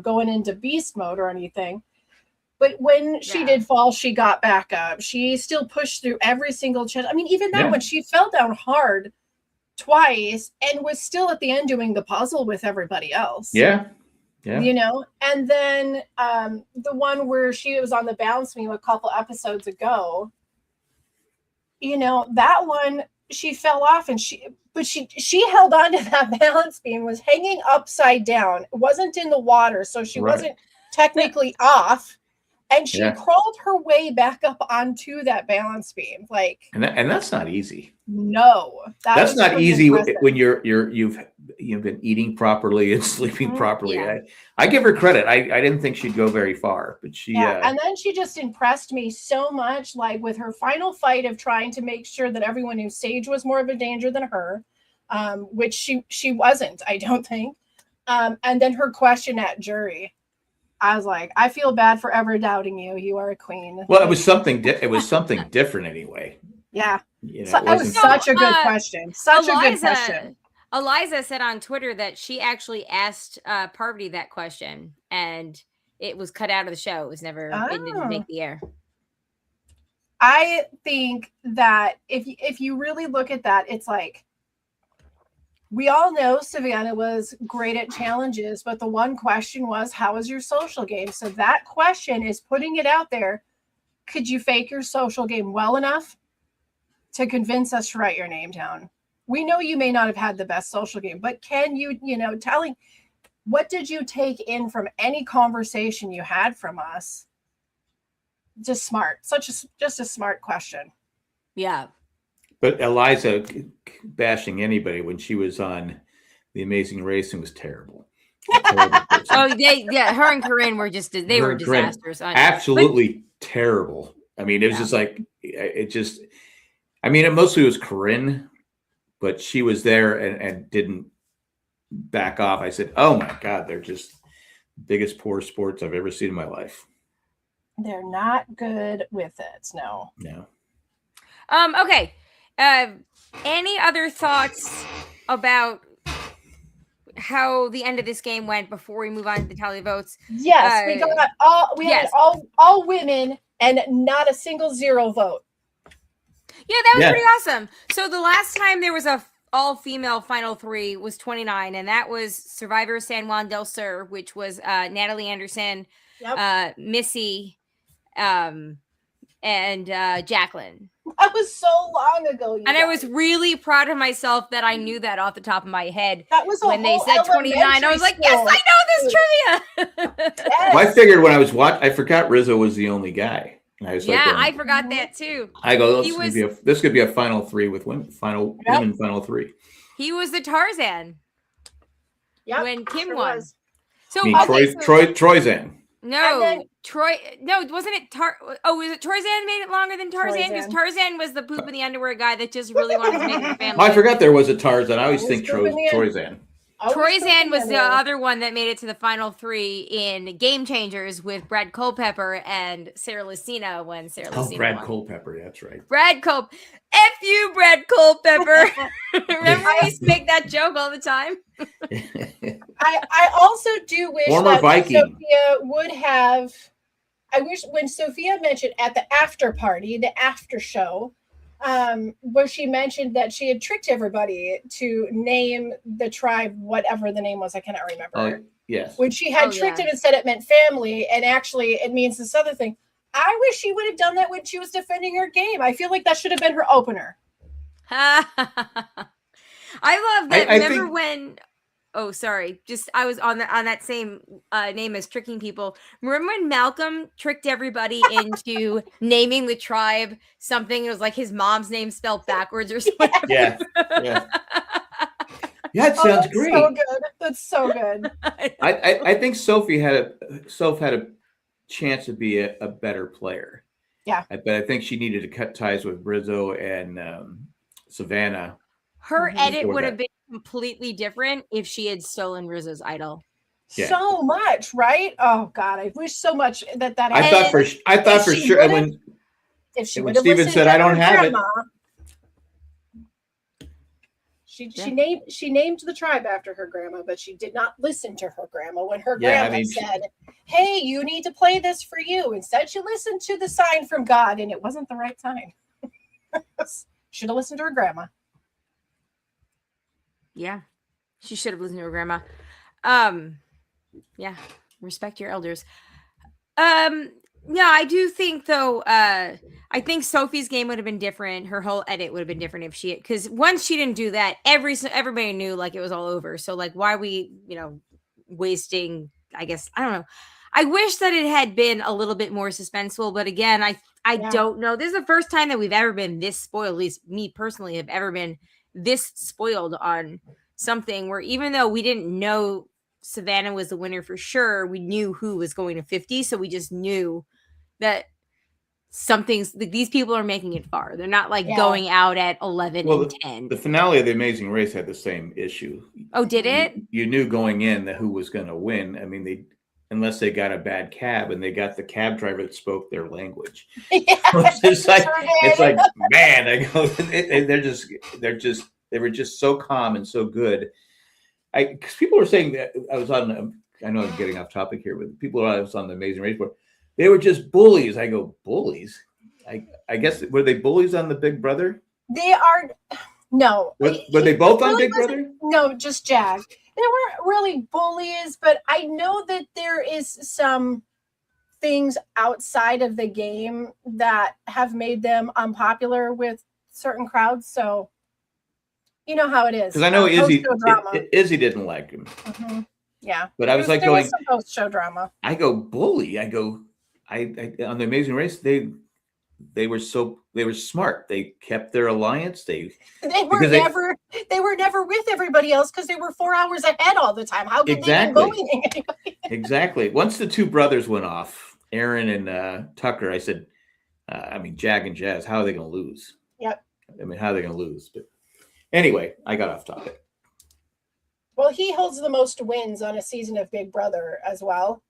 going into beast mode or anything, but when she did fall, she got back up. She still pushed through every single challenge. I mean, even that when she fell down hard twice and was still at the end doing the puzzle with everybody else. Yeah. And then the one where she was on the balance beam a couple episodes ago, that one she fell off and she held on to that balance beam, was hanging upside down. It wasn't in the water, so she wasn't technically off. And she crawled her way back up onto that balance beam, and that's not easy. No, that's not easy impressive. when you've been eating properly and sleeping properly. Yeah. I give her credit. I didn't think she'd go very far, but she. And then she just impressed me so much, like with her final fight of trying to make sure that everyone knew Sage was more of a danger than her, which she wasn't, I don't think. And then her question at jury. I was like, I feel bad for ever doubting you. You are a queen. Well, it was something. It was something different anyway. Yeah, it was such a good question. Such a good question. Eliza said on Twitter that she actually asked Parvati that question, and it was cut out of the show. It was never. It didn't make the air. I think that if you really look at that, it's like. We all know Savannah was great at challenges, but the one question was, how was your social game? So that question is putting it out there. Could you fake your social game well enough to convince us to write your name down? We know you may not have had the best social game, but can you, what did you take in from any conversation you had from us? Just smart. Just a smart question. Yeah. But Eliza bashing anybody when she was on The Amazing Race and was terrible. Her and Corinne were were disasters. Absolutely terrible. I mean, it was just like, it mostly was Corinne, but she was there and didn't back off. I said, oh my God, they're just the biggest poor sports I've ever seen in my life. They're not good with it. No. Okay. Any other thoughts about how the end of this game went before we move on to the tally votes? Yes, we got all women and not a single 0 vote. Yeah, that was pretty awesome. So the last time there was a all-female final 3 was 29, and that was Survivor San Juan del Sur, which was Natalie Anderson, Missy, and Jacqueline. That was so long ago. And I was really proud of myself that I knew that off the top of my head. That was when they said 29. I was like, yes, I know this trivia. Yes. Well, I figured when I was I forgot Rizzo was the only guy. And I was like, I forgot that too. I go, this could be a final 3 with women. Women final 3. He was the Tarzan. Yep, when Kim won. Was. So Troyzan. No, Troy. No, wasn't it was it Tarzan made it longer than Tarzan? Because Tarzan was the poop in the underwear guy that just really wanted to make it a family. I forgot there was a Tarzan. I always think Troyzan. Troyzan was the other one that made it to the final 3 in Game Changers with Brad Culpepper and Sarah Lucina when Sarah Lucina Brad won. Culpepper, that's right. Brad Culp. F you, Brad Culpepper. Remember I used to make that joke all the time? I also do wish that Viking. Sophia would have. I wish when Sophia mentioned at the after party, the after show, where she mentioned that she had tricked everybody to name the tribe whatever the name was. I cannot remember. Yes. When she had tricked it and said it meant family, and actually it means this other thing. I wish she would have done that when she was defending her game. I feel like that should have been her opener. I love that. Remember when? Oh, sorry. Just I was on that same name as tricking people. Remember when Malcolm tricked everybody into naming the tribe something? It was like his mom's name spelled backwards or something. Yeah. That sounds great. So good. That's so good. I think Soph had a chance to be a better player. Yeah. But I think she needed to cut ties with Rizzo and Savannah. Her edit would have been completely different if she had stolen Rizzo's idol. Yeah. So much, right? Oh God, I wish so much that happened. I thought for sure when Steven said I don't have it. She named the tribe after her grandma, but she did not listen to her grandma when her grandma said, "Hey, you need to play this for you." Instead, she listened to the sign from God, and it wasn't the right time. Should have listened to her grandma. Yeah, she should have listened to her grandma. Yeah, respect your elders. Yeah, I do think though. I think Sophie's game would have been different. Her whole edit would have been different if because once she didn't do that, everybody knew like it was all over. So like, why are we, wasting? I guess I don't know. I wish that it had been a little bit more suspenseful, but again, I don't know. This is the first time that we've ever been this spoiled. At least me personally have ever been this spoiled on something where even though we didn't know Savannah was the winner for sure, we knew who was going to 50. So we just knew that these people are making it far. They're not like going out at 11 and 10. The finale of The Amazing Race had the same issue. Oh, did it? You knew going in that who was going to win. I mean, unless they got a bad cab and they got the cab driver that spoke their language. Yeah, it's like, man, I go, they were just so calm and so good. Because people were saying that I know I'm getting off topic here, but people I was on The Amazing Race board, they were just bullies. I go, bullies? I guess, were they bullies on the Big Brother? They are, no. Were they both on Big Brother? No, just Jag. They weren't really bullies, but I know that there is some things outside of the game that have made them unpopular with certain crowds. So, you know how it is. Because I know Izzy didn't like him. Mm-hmm. Yeah. But I was like there going, was some post-show drama. I go, bully. I go, I on The Amazing Race, they were smart. They kept their alliance. They were never with everybody else because they were 4 hours ahead all the time. How could they be bullying anybody? Exactly. Once the two brothers went off, Aaron and Tucker, I said, Jag and Jazz, how are they going to lose? Yep. How are they going to lose? But anyway, I got off topic. Well, he holds the most wins on a season of Big Brother as well.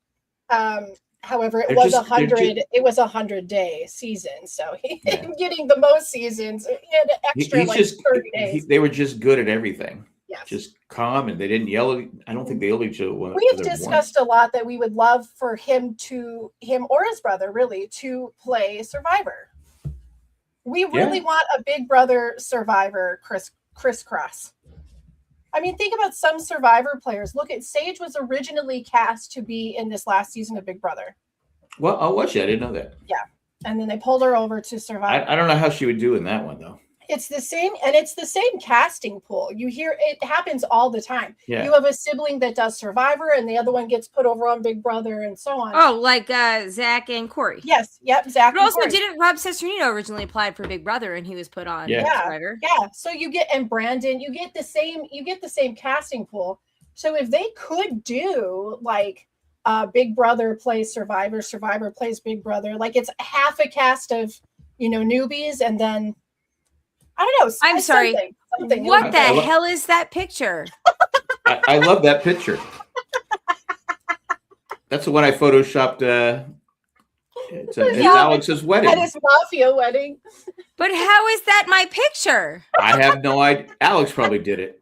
However, it They're was just- they're 100. It was 100-day season, so he getting the most seasons. He had an extra He's like just 30 days. they were just good at everything. Yes. Just calm, and they didn't yell. I don't think they yelled at each other. We've discussed a lot that we would love for him or his brother really to play Survivor. We really want a Big Brother Survivor crisscross. I mean, think about some Survivor players. Look at Sage was originally cast to be in this last season of Big Brother. Well, I'll watch it. I didn't know that. Yeah. And then they pulled her over to Survivor. I don't know how she would do in that one though. It's the same, and it's the same casting pool. You hear it happens all the time. Yeah. You have a sibling that does Survivor, and the other one gets put over on Big Brother, and so on. Oh, like Zach and Corey. Yes, yep, Zach. But also, didn't Rob Cesternino originally applied for Big Brother, and he was put on Survivor? Yeah. So you get and Brandon, you get the same casting pool. So if they could do like Big Brother plays Survivor, Survivor plays Big Brother, like it's half a cast of newbies, and then. I don't know. I'm sorry. Something. What the hell is that picture? I love that picture. That's the one I photoshopped. It's Alex's wedding. At his mafia wedding. But how is that my picture? I have no idea. Alex probably did it.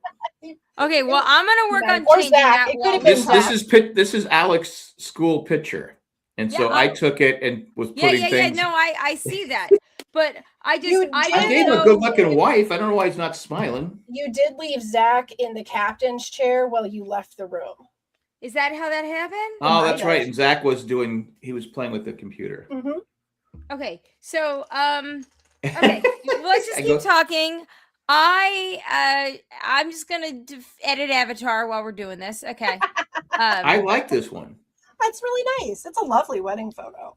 Okay, well, I'm gonna work on or changing Zach. that. It could have been This is Alex's school picture, and so I took it and was putting things. No, I see that, but I gave him a good-looking wife. I don't know why he's not smiling. You did leave Zach in the captain's chair while you left the room. Is that how that happened? Oh, that's right. And Zach was playing with the computer. Mm-hmm. Okay, so okay, let's just keep talking. I'm just gonna edit Avatar while we're doing this. Okay. I like this one. That's really nice. It's a lovely wedding photo.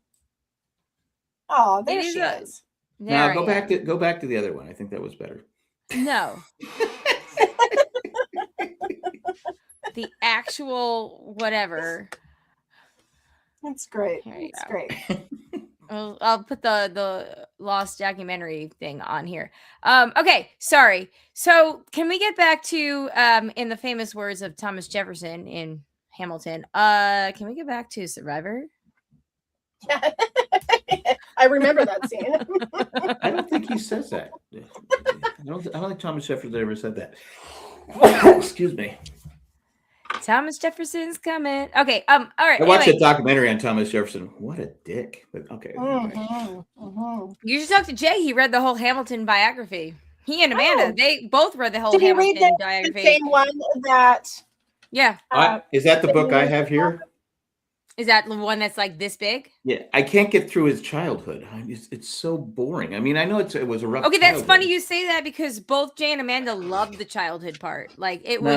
Oh, there she is. Now go back to the other one. I think that was better. No. The actual whatever. It's great. It's great. I'll put the lost documentary thing on here. Okay, sorry. So can we get back to in the famous words of Thomas Jefferson in Hamilton? Can we get back to Survivor? Yeah. I remember that scene. I don't think he says that. I don't think Thomas Jefferson ever said that. Excuse me. Thomas Jefferson's coming. Okay. All right. I watched a documentary on Thomas Jefferson. What a dick. But okay. You should talk to Jay. He read the whole Hamilton biography. He and Amanda, they both read the whole Did Hamilton he read biography. The same one that? Yeah. Is that the book I have here? Is that the one that's like this big? Yeah, I can't get through his childhood. It's so boring. I mean, I know it was a rough. Okay, that's childhood. funny you say that because both Jay and Amanda loved the childhood part. Like it was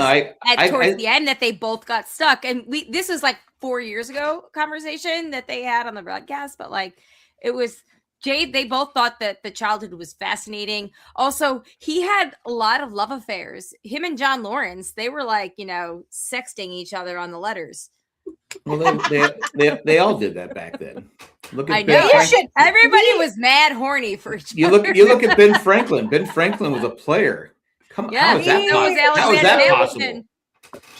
towards the end that they both got stuck, and this was like 4 years ago conversation that they had on the broadcast. But like it was Jay. They both thought that the childhood was fascinating. Also, he had a lot of love affairs. Him and John Lawrence, they were like sexting each other on the letters. Well, they all did that back then. Look at I know. Everybody was mad horny for each other. You look at Ben Franklin. Ben Franklin was a player. Come on, how is that possible?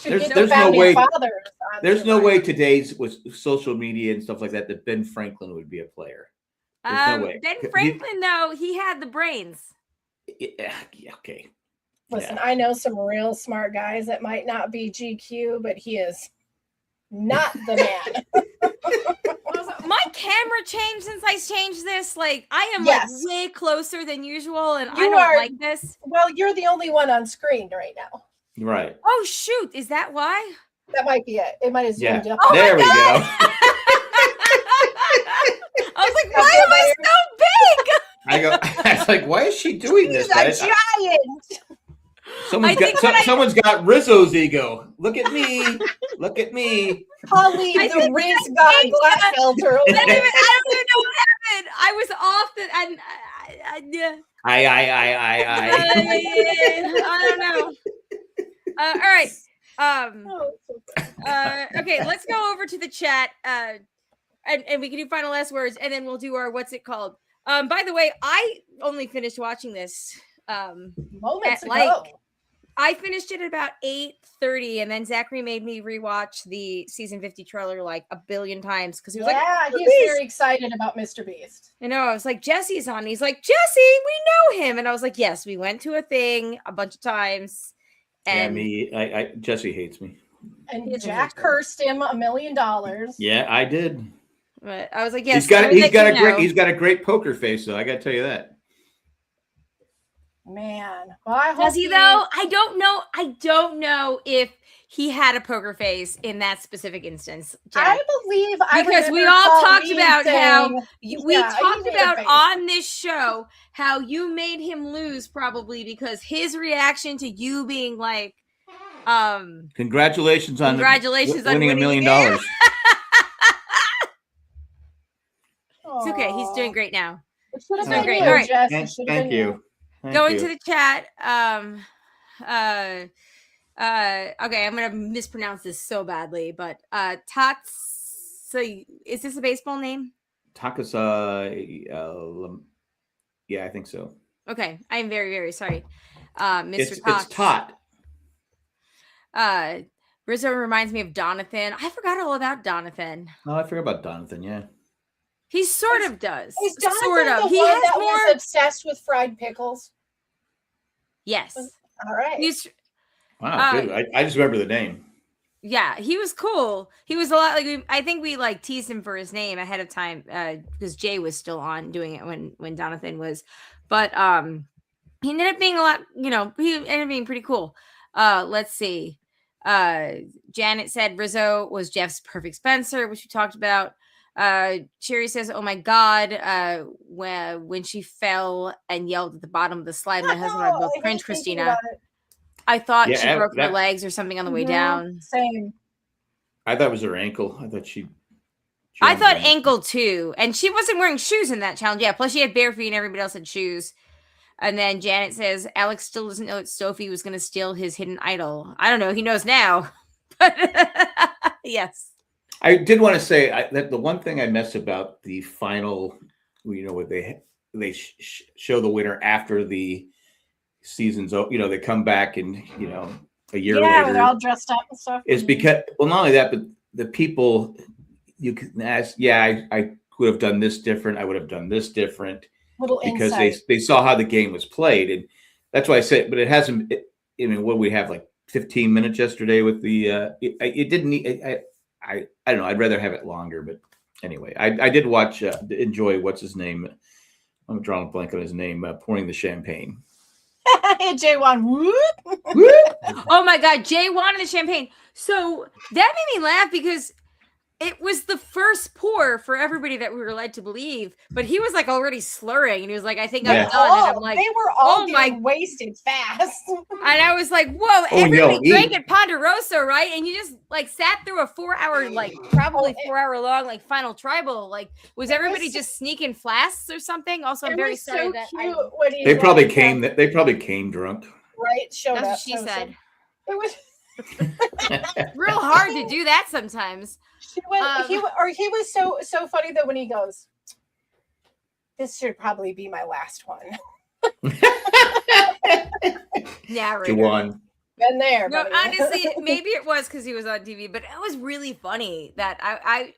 There's no way. There's no way today's with social media and stuff like that Ben Franklin would be a player. There's no way. Ben Franklin, though, he had the brains. Yeah. Okay. Listen, I know some real smart guys that might not be GQ, but he is not the man. My camera changed since I changed this. Like I am like way closer than usual, and I don't like this. Well, you're the only one on screen right now. Right. Oh shoot! Is that why? That might be it. It might have zoomed up. Oh there we go. I was like, why am I so big? I was like, why is she doing this? She's a giant. Someone's got Rizzo's ego. Look at me. Look at me. Holly, the Riz got Glatfelter. I don't even know what happened. I was off the. I don't know. All right. Okay, let's go over to the chat. And we can do final last words, and then we'll do our what's it called. By the way, I only finished watching this moments ago. I finished it at about 8:30, and then Zachary made me rewatch the season 50 trailer like a billion times because he was like, Yeah, he's "Beast." very excited about Mr. Beast. I know. I was like, Jesse's on. He's like, Jesse, we know him. And I was like, yes, we went to a thing a bunch of times. And I Jesse hates me. And He is a Jack hater. cursed him $1 million. Yeah, I did. but I was like, yes, He's got I would let you know. he's got a great poker face, though. I got to tell you that. Man. Well, I hope Does he though? I don't know. I don't know if he had a poker face in that specific instance. Jack. I believe because we all talked about how we talked about on this show how you made him lose probably because his reaction to you being like congratulations on winning $1 million. It's okay, he's doing great now. It should have Doing been great. you, All right. Jess. It should have Thank been you. Thank Going you. to the chat. Okay, I'm gonna mispronounce this so badly, but Tots. So is this a baseball name? Takasa, yeah, I think so. Okay, I'm very, very sorry, Mr. Tots. It's Tot. Rizzo reminds me of Donathan. I forgot all about Donathan. No, I forgot about Donathan. Yeah, He sort of does. Is Donathan Sort of. the He one has that more. was obsessed with fried pickles? Yes. All right. He's wow. Good. I just remember the name. yeah. He was cool. He was a lot like I think we like teased him for his name ahead of time because Jay was still on doing it when Donathan was, but he ended up being a lot. You know, he ended up being pretty cool. Let's see. Janet said Rizzo was Jeff's perfect Spencer, which we talked about. Cherry says, "Oh my God!" When she fell and yelled at the bottom of the slide, my husband and I both I hate cringed. thinking Christina, about it. I thought Yeah, she broke her that- legs or something on the way Mhm. down. Same. I thought it was her ankle. I thought she I thought jumped. ankle too, and she wasn't wearing shoes in that challenge. Yeah, plus she had bare feet and everybody else had shoes. And then Janet says Alex still doesn't know that Sophie was going to steal his hidden idol. I don't know. He knows now, but yes. I did want to say that the one thing I miss about the final, you know, what they show the winner after the season's over. You know, they come back and you know a year later. They're all dressed up and stuff. Is because not only that, but the people you can ask. Yeah, I could have done this different. I would have done this different Little because insight. they saw how the game was played, and that's why I said. But it hasn't. I mean, what we have like 15 minutes yesterday with the. It didn't. I don't know. I'd rather have it longer, but anyway, I did watch. Enjoy what's his name. I'm drawing a blank on his name. Pouring the champagne. J1. Whoop. Oh my God, Jay wanted the champagne. So that made me laugh because it was the first pour for everybody that we were led to believe, but he was like already slurring and he was like, I think Yeah. I'm done. And I'm like, They were all oh my- getting wasted fast. and I was like, whoa, Oh, everybody no, drank at Ponderosa, right? And you just like sat through a 4-hour, like probably 4-hour long, like final tribal. Like, was everybody just sneaking flasks or something? Also, I'm It very was sorry so that cute when he They probably like, came. They probably came drunk. right. Showed that's up. what she so- said. It was. Real hard to do that sometimes. He was so funny though when he goes, "This should probably be my last one." Narrator. Juwan. Been there. No, buddy. honestly, maybe it was because he was on TV, but it was really funny that I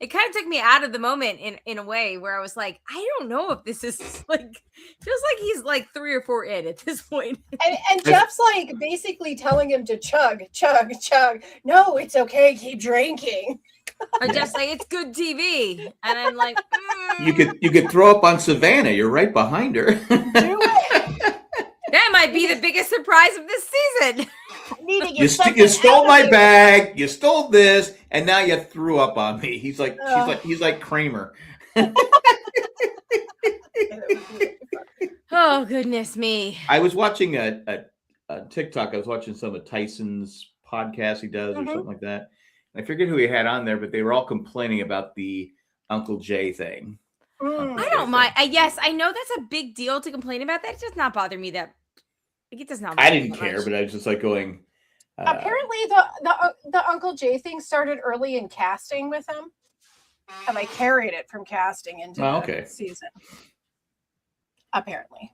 it kind of took me out of the moment in a way where I was like, I don't know if this is like feels like he's like 3 or 4 in at this point. And Jeff's like basically telling him to chug. No, it's okay. Keep drinking. Or just like it's good TV, and I'm like, You could throw up on Savannah. You're right behind her. Do it. that might be the biggest surprise of this season. Need to get You something stole out my of bag. You stole this, and now you threw up on me. He's like, he's like Kramer. Oh goodness me! I was watching a TikTok. I was watching some of Tyson's podcast he does or something like that. And I figured who he had on there, but they were all complaining about the Uncle Jay thing. I don't mind. Yes, I know that's a big deal to complain about. That does not bother me. That like, it does not. I bother me didn't that care, much. but I was just like going. Apparently, the Uncle Jay thing started early in casting with him, and I carried it from casting into the season. Apparently,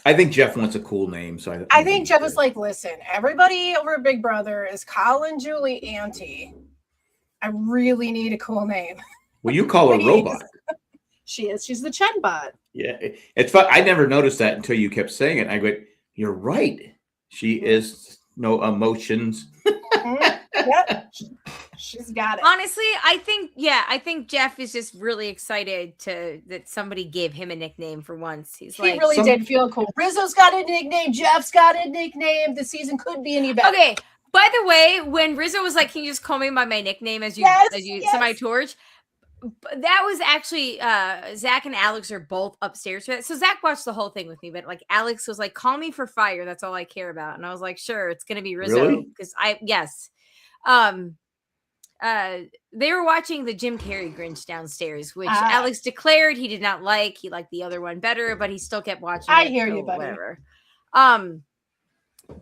I think Jeff wants a cool name, so I think Jeff was like, listen, everybody over at Big Brother is Colin, Julie, Auntie. I really need a cool name. Well, you call her Robot. She is. She's the Chen bot. Yeah, it's fun. I never noticed that until you kept saying it. I go, you're right. She is no emotions. Yep. She's got it. Honestly, I think Jeff is just really excited that somebody gave him a nickname for once. He really did feel cool. Rizzo's got a nickname. Jeff's got a nickname. The season couldn't be any better. Okay. By the way, when Rizzo was like, "Can you just call me by my nickname as you semi-torch?" That was actually Zach and Alex are both upstairs for that. So Zach watched the whole thing with me, but like Alex was like, "Call me for fire. That's all I care about." And I was like, "Sure, it's gonna be Rizzo because yes." They were watching the Jim Carrey Grinch downstairs, which Alex declared he did not like. He liked the other one better, but he still kept watching. I hear you, buddy. Whatever.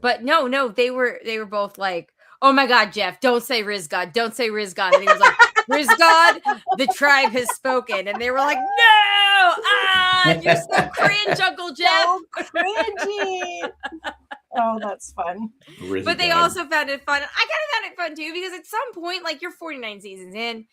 But no, they were both like, "Oh my God, Jeff, don't say Riz God, don't say Riz God." And he was like, "Riz God, the tribe has spoken." And they were like, "No, you're so cringe, Uncle Jeff." So cringy. Oh, that's fun. But they also found it fun. I kind of found it fun too, because at some point, like, you're 49 seasons in,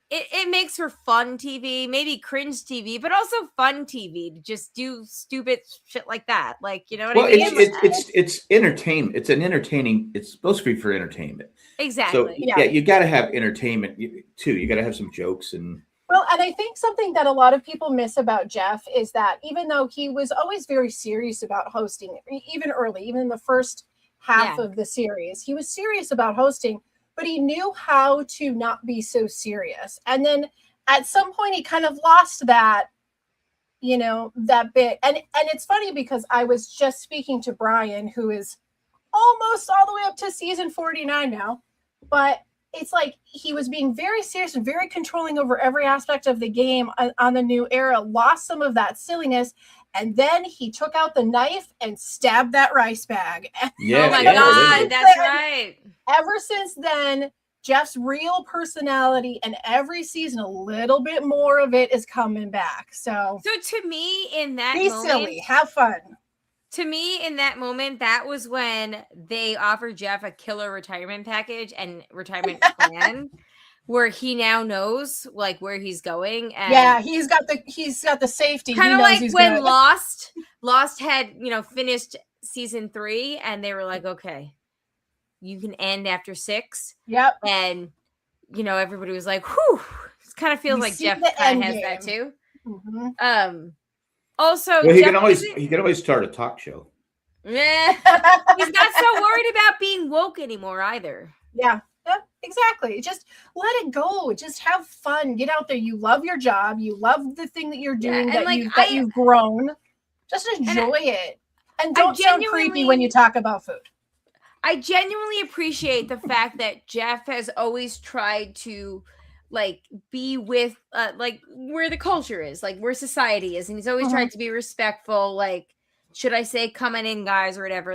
it makes for fun TV, maybe cringe TV, but also fun TV to just do stupid shit like that. Like, you know what I mean? It's entertainment. It's an entertaining. It's supposed to be for entertainment. Exactly. So yeah, you got to have entertainment too. You got to have some jokes and. Well, and I think something that a lot of people miss about Jeff is that even though he was always very serious about hosting, even early, even in the first half of the series, he was serious about hosting, but he knew how to not be so serious. And then at some point he kind of lost that, that bit. And it's funny because I was just speaking to Brian, who is almost all the way up to season 49 now, but it's like he was being very serious and very controlling over every aspect of the game on the new era, lost some of that silliness, and then he took out the knife and stabbed that rice bag. Yeah, oh my God, that's right. Ever since then, Jeff's real personality, and every season a little bit more of it is coming back. So to me, in that be moment, silly, have fun. To me, in that moment, that was when they offered Jeff a killer retirement package and retirement plan, where he now knows like where he's going. And yeah, he's got the safety. Kind of like when Lost had finished season 3, and they were like, "Okay, you can end after 6." Yep. And everybody was like, "Whew." It kind of feels like Jeff kind of has that too. Mm-hmm. Also, he can always start a talk show. Yeah, he's not so worried about being woke anymore either. Yeah, exactly. Just let it go. Just have fun. Get out there. You love your job. You love the thing that you're doing that you've grown. Just enjoy it, and don't sound creepy when you talk about food. I genuinely appreciate the fact that Jeff has always tried to be with where the culture is, like where society is, and he's always tried to be respectful, like, should I say coming in guys or whatever,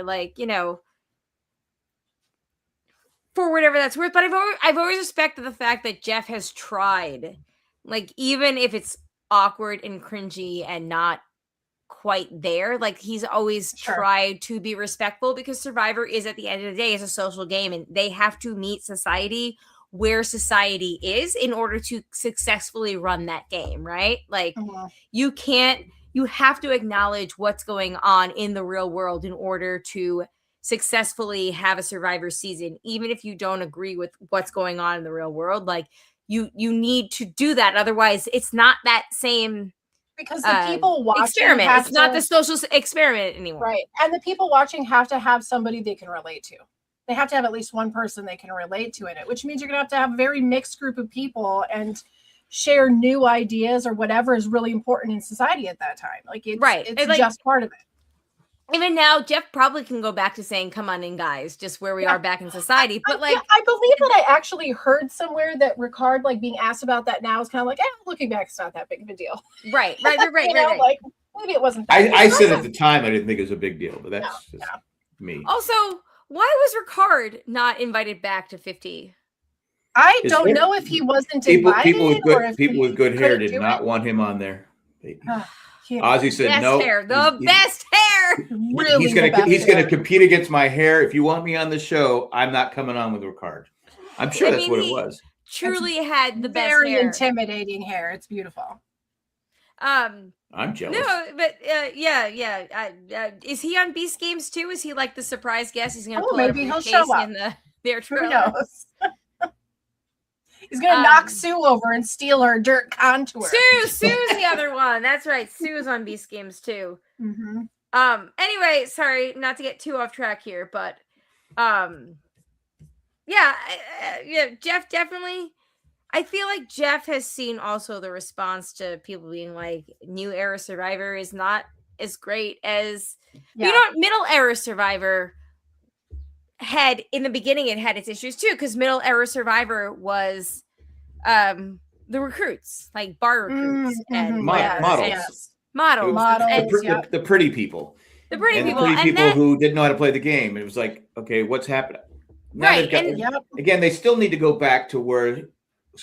for whatever that's worth. But I've always respected the fact that Jeff has tried, like, even if it's awkward and cringy and not quite there, like, he's always tried to be respectful, because Survivor is, at the end of the day, is a social game, and they have to meet society where society is in order to successfully run that game, right? Like, you have to acknowledge what's going on in the real world in order to successfully have a Survivor season, even if you don't agree with what's going on in the real world. Like, you need to do that, otherwise it's not that same, because the people watching experiment. It's not the social experiment anymore, right? And the people watching have to have somebody they can relate to. They have to have at least one person they can relate to in it, which means you're going to have a very mixed group of people and share new ideas or whatever is really important in society at that time. Like, it's just part of it. Even now, Jeff probably can go back to saying, "Come on in, guys," just where we are back in society. But I believe that I actually heard somewhere that Ricard, being asked about that now, is kind of like, looking back, it's not that big of a deal. Right. Like, maybe it wasn't. I said at the time I didn't think it was a big deal, but that's just me. Also, why was Ricard not invited back to 50? I don't know if he wasn't invited. People with good hair did not want him on there. kidding. Ozzy said Best no. hair, the best hair. Really, He's the best gonna hair. compete against my hair. If you want me on the show, I'm not coming on with Ricard. I'm sure I that's mean, what it he was. Truly had the best Very hair. intimidating hair. It's beautiful. I'm jealous. No, but is he on Beast Games too? Is he like the surprise guest? He's gonna pull out a maybe he'll briefcase show up. in their Who trailer. knows? He's gonna knock Sue over and steal her dirt contour. Sue's the other one. That's right. Sue's on Beast Games too. Mm-hmm. Anyway, sorry, not to get too off track here, but Jeff definitely. I feel like Jeff has seen also the response to people being like, New Era Survivor is not as great as Middle Era Survivor had in the beginning. It had its issues too, because Middle Era Survivor was the recruits, like bar recruits and models. The pretty people. The pretty people. The pretty people who didn't know how to play the game. It was like, okay, what's happening? Now again, they still need to go back to where,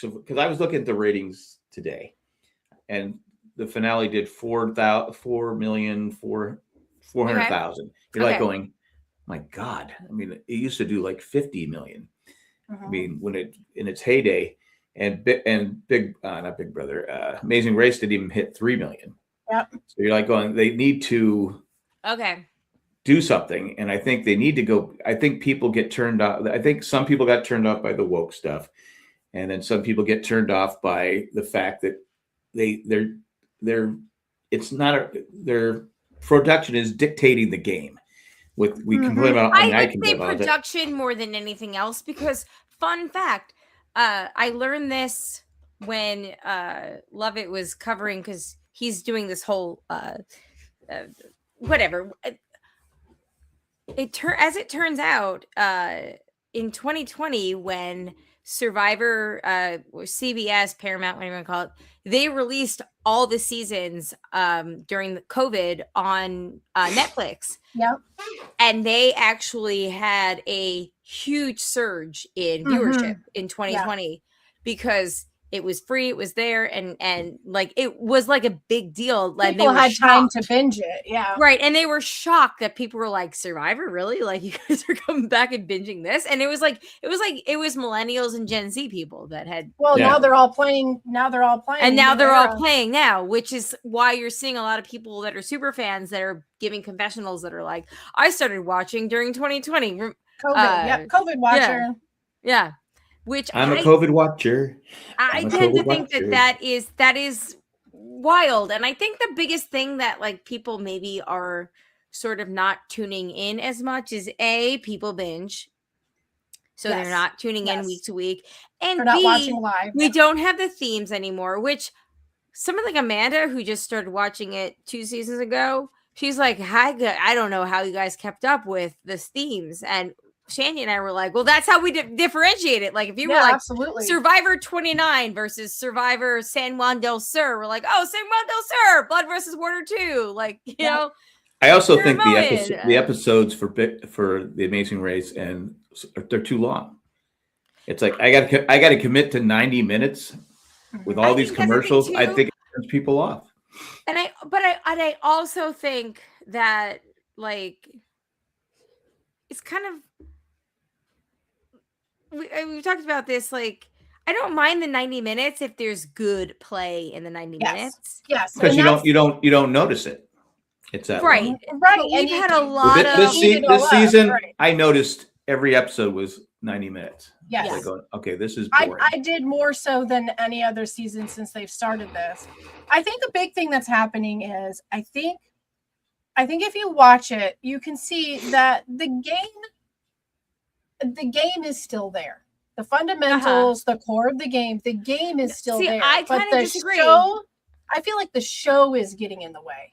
because I was looking at the ratings today, and the finale did 4,400,000. You're like going, my God. I mean, it used to do like 50 million. I mean, when in its heyday, and not Big Brother, Amazing Race didn't even hit 3 million. Yep. So you're like going, they need to do something, and I think they need to go. I think people get turned off. I think some people got turned off by the woke stuff, and then some people get turned off by the fact that their production is dictating the game. We complain about. I would say production more than anything else, because fun fact, I learned this when Lovett was covering, because he's doing this whole whatever. As it turns out, in 2020, when Survivor, CBS, Paramount, whatever you want to call it, they released all the seasons during the COVID on Netflix. Yep. And they actually had a huge surge in viewership in 2020 because it was free, it was there, and like it was like a big deal. Like people had time to binge it, right. And they were shocked that people were like, Survivor, really? Like, you guys are coming back and binging this? And it was millennials and Gen Z people that had. Well, now they're all playing. And now they're all playing now, which is why you're seeing a lot of people that are super fans that are giving confessionals that are like, I started watching during 2020. COVID, COVID watcher. Yeah. Which I'm a COVID watcher. I tend to think that is wild. And I think the biggest thing that like people maybe are sort of not tuning in as much is people binge. So they're not tuning in week to week. And not watching live. We don't have the themes anymore, which someone like Amanda, who just started watching it 2 seasons ago, she's like, I don't know how you guys kept up with the themes. And Shania and I were like, well, that's how we differentiate it. Like, if you were like Survivor 29 versus Survivor San Juan del Sur, we're like, oh, San Juan del Sur, Blood versus Water 2. Like, you know. I also think the episodes for The Amazing Race they're too long. It's like I got to commit to 90 minutes with all these commercials. I think it turns people off. And I also think that like it's kind of. We've talked about this, like, I don't mind the 90 minutes if there's good play in the 90 minutes. Yes. Because you don't notice it. It's that right. Right. But we've had a lot of this season, I noticed every episode was 90 minutes. Yes. Like going, okay, this is boring. I did more so than any other season since they've started this. I think a big thing that's happening is I think if you watch it, you can see that the game is still there. The fundamentals, the core of the game is still there. I kind of disagree. Show, I feel like the show is getting in the way.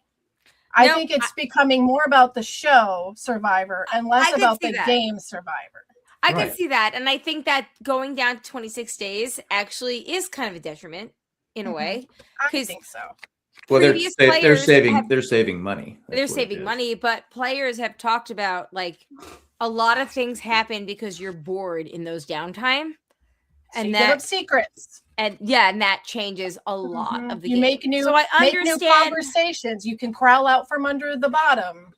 I think it's becoming more about the show Survivor and less about the game Survivor. I can see that. And I think that going down to 26 days actually is kind of a detriment in a way. I think so. Well, they're saving money. They're saving money, but players have talked about like a lot of things happen because you're bored in those downtime, and you give up secrets. And that changes a lot of the You game. make new, so I make new understand conversations. You can crawl out from under the bottom.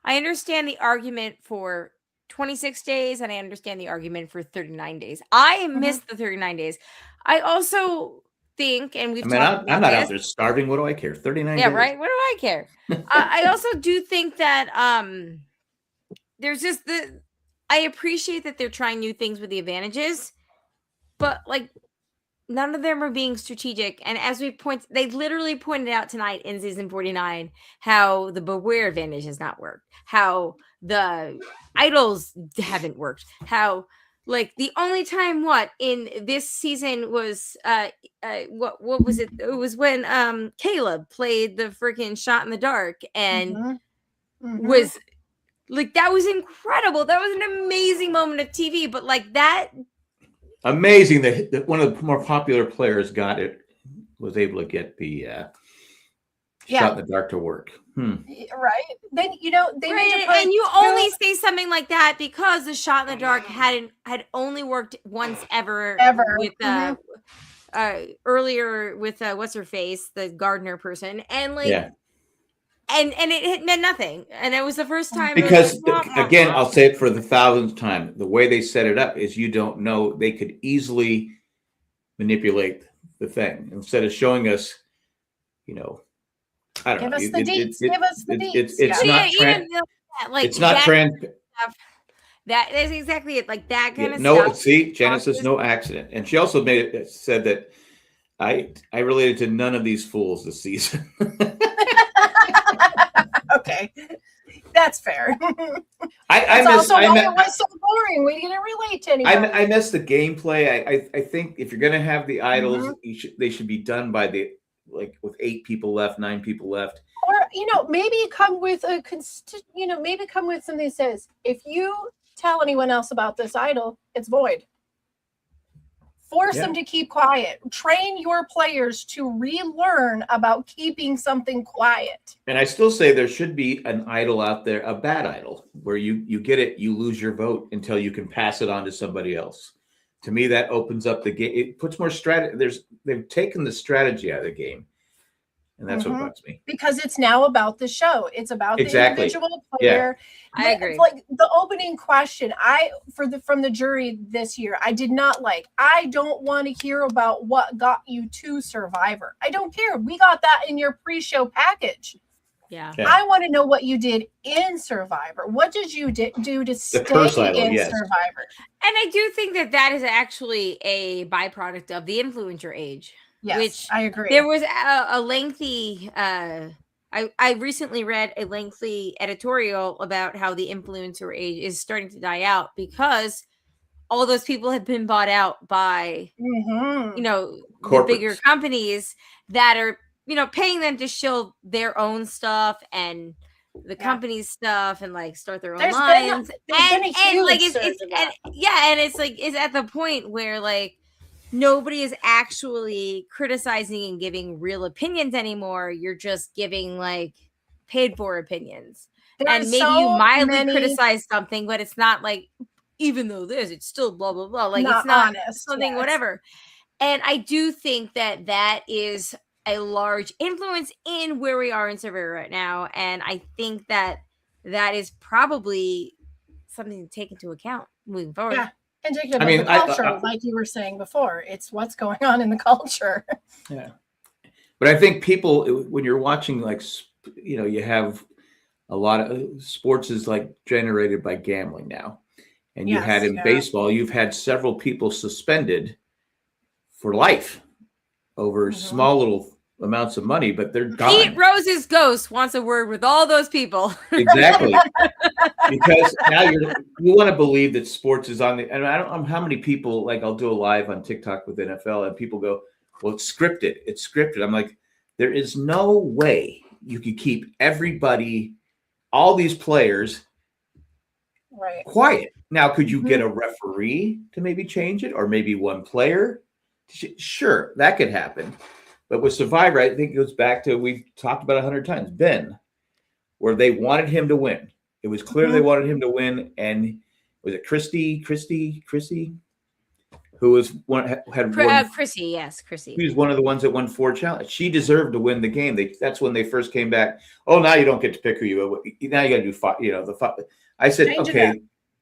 I understand the argument for 26 days, and I understand the argument for 39 days. I missed the 39 days. I also think, and we've talked about I'm not this. out there starving. What do I care? 39 Yeah, days. right. What do I care? I also do think that there's just I appreciate that they're trying new things with the advantages, but like none of them are being strategic. And as they literally pointed out tonight in season 49 how the Beware advantage has not worked, how the idols haven't worked, how like the only time in this season was what was it? It was when Caleb played the freaking shot in the dark and was like that was incredible. That was an amazing moment of TV, but like that amazing that one of the more popular players was able to get the shot in the dark to work. Right. Then they right, and you only say something like that because the shot in the dark had only worked once ever with earlier with what's her face, the gardener person, and like and it meant nothing, and it was the first time because again, I'll say it for the 1,000th time, the way they set it up is you don't know, they could easily manipulate the thing instead of showing us, I don't know. Give us the deets. It's not it's not trans. That is exactly it. Like that kind of stuff. No, see, Janice says no accident, and she also said that I related to none of these fools this season. Okay, that's fair. I miss. It was so boring. We didn't relate to anyone. I miss the gameplay. I think if you're gonna have the idols, they should be done by with 8 people left, 9 people left. Or maybe come with maybe come with something that says, if you tell anyone else about this idol, it's void. Force them to keep quiet. Train your players to relearn about keeping something quiet. And I still say there should be an idol out there, a bad idol, where you get it, you lose your vote until you can pass it on to somebody else. To me, that opens up the game. It puts more strategy. They've taken the strategy out of the game, and that's what bugs me. Because it's now about the show. It's about the individual player. Yeah, I agree. Like the opening question, from the jury this year, I did not like. I don't want to hear about what got you to Survivor. I don't care. We got that in your pre-show package. Yeah. I want to know what you did in Survivor. What did you do to stay in Survivor? And I do think that is actually a byproduct of the influencer age. Yes, which I agree. There was a lengthy I recently read a lengthy editorial about how the influencer age is starting to die out because all those people have been bought out by the bigger companies that are paying them to show their own stuff and the company's stuff and like start their own lines. And it's at the point where like nobody is actually criticizing and giving real opinions anymore. You're just giving like paid for opinions. And maybe you mildly criticize something, but it's not like, even though it's still blah, blah, blah. Like it's not honest, something, whatever. And I do think that is a large influence in where we are in Survivor right now. And I think that is probably something to take into account moving forward. Yeah. And the culture, like you were saying before, it's what's going on in the culture. Yeah. But I think people, when you're watching, like, you have a lot of sports is like generated by gambling now. And you had in baseball, you've had several people suspended for life over small little amounts of money, but they're gone. Pete Rose's ghost wants a word with all those people. Exactly. Because now you want to believe that sports is on the, and I don't know how many people, like I'll do a live on TikTok with NFL and people go, well, it's scripted. It's scripted. I'm like, there is no way you could keep everybody, all these players quiet. Now, could you get a referee to maybe change it or maybe one player? Sure, that could happen. But with Survivor, I think it goes back to, we've talked about 100 times, Ben, where they wanted him to win. It was clear they wanted him to win. And was it Christy? who was one had won. Chrissy, yes, Chrissy. She was one of the ones that won 4 challenges. She deserved to win the game. That's when they first came back. Oh, now you don't get to pick who you. Now you got to do 5. You know the 5. I said, okay,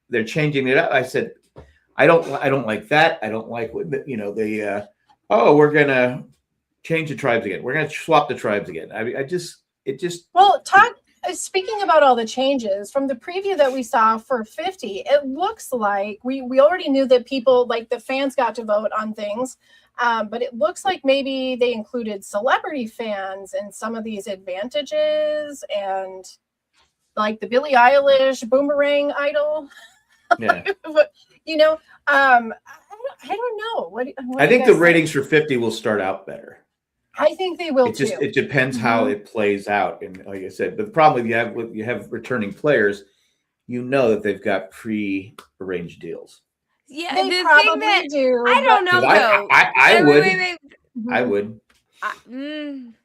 they're changing it up. I said, I don't like that. I don't like what they. We're gonna change the tribes again. We're gonna swap the tribes again. Well, speaking about all the changes from the preview that we saw for 50, it looks like we already knew that people, like the fans, got to vote on things, but it looks like maybe they included celebrity fans in some of these advantages, and like the Billie Eilish Boomerang Idol. Yeah. I don't know. What I think the think? ratings for 50 will start out better. I think they will too. It depends how it plays out, and like I said, but the problem you have returning players, that they've got pre-arranged deals. Yeah, they the probably thing that do. I don't know though. I would. Wait. I would.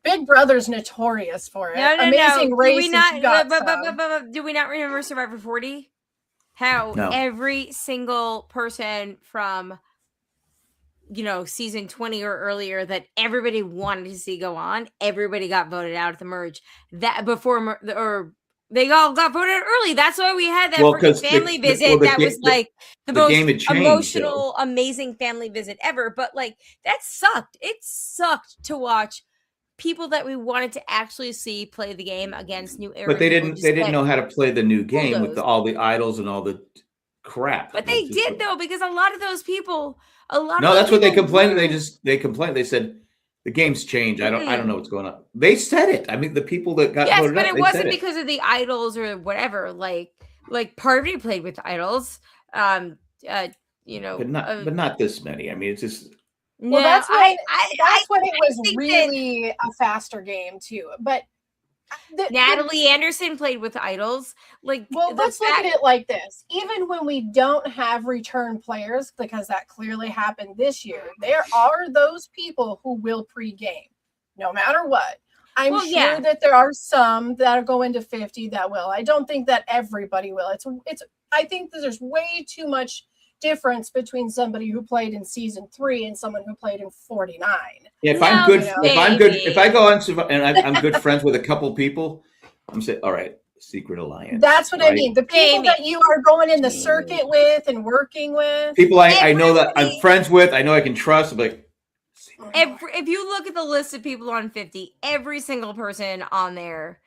Big Brother's notorious for it. No. Amazing Race. Do we not remember Survivor 40? How every single person from season 20 or earlier that everybody wanted to see go on, everybody got voted out at the merge. That before they all got voted out early. That's why we had that family visit. That was like the most emotional, amazing family visit ever. But like that sucked. It sucked to watch people that we wanted to actually see play the game against new era. But they didn't know how to play the new game with all the idols and all the crap. But they did though, because a lot of those people. That's what they complained. They complained. They said the game's changed. I don't know what's going on. They said it. I mean, the people that got voted out, but it wasn't because of the idols or whatever. Like Parvati played with idols. But not this many. I mean, it's just. Well, that's when it was really a faster game too. But Natalie Anderson played with idols. Let's look at it like this. Even when we don't have return players, because that clearly happened this year, there are those people who will pre-game, no matter what. I'm sure that there are some that go into 50 that will. I don't think that everybody will. I think that there's way too much difference between somebody who played in season 3 and someone who played in 49. Yeah, if I go on and I'm good friends with a couple people, I'm saying, all right, secret alliance. That's what I mean. The people that you are going in the circuit with and working with, people I know that I'm friends with, I know I can trust. I'm like, if you look at the list of people on 50, every single person on there,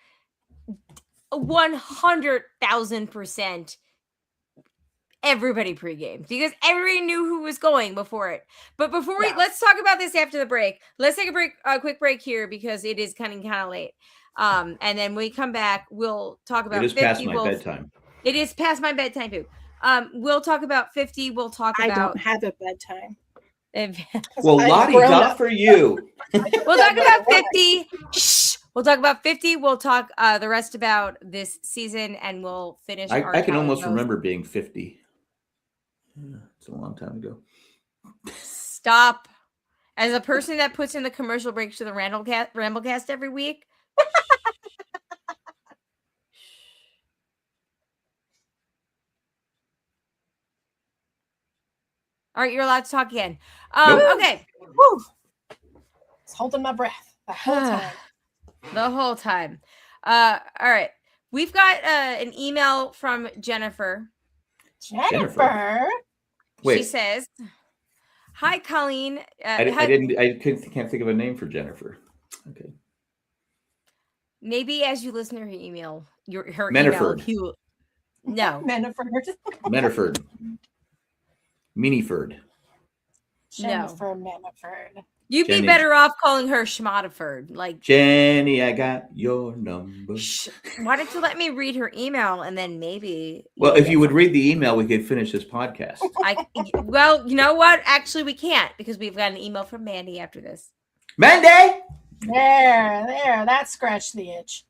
100,000%. Everybody pre-gamed because everybody knew who was going before it. But before let's talk about this after the break. Let's take a quick break here because it is kind of late. And then when we come back, we'll talk about. It is past my bedtime. It is past my bedtime too. We'll talk about 50. We'll talk about. I don't have a bedtime. Well, Lottie, not for you. We'll talk about 50. Shh. We'll talk about 50. We'll talk the rest about this season, and we'll finish. I can almost remember being 50. It's a long time ago. Stop. As a person that puts in the commercial breaks to the Ramblecast every week. All right, you're allowed to talk again. Okay. Woo. I was holding my breath the whole time. The whole time. All right. We've got an email from Jennifer. Jennifer. Wait. She says, "Hi, Colleen." I can't think of a name for Jennifer. Okay. Maybe as you listen to her email, her Meniford. email. No. Meniford. Miniford. Jennifer Meniford. You'd be better off calling her Schmotiford. Like Jenny, I got your number. Why don't you let me read her email and then maybe? Well, if you would read the email, we could finish this podcast. Well, you know what? Actually, we can't because we've got an email from Mandy after this. Mandy! There. That scratched the itch.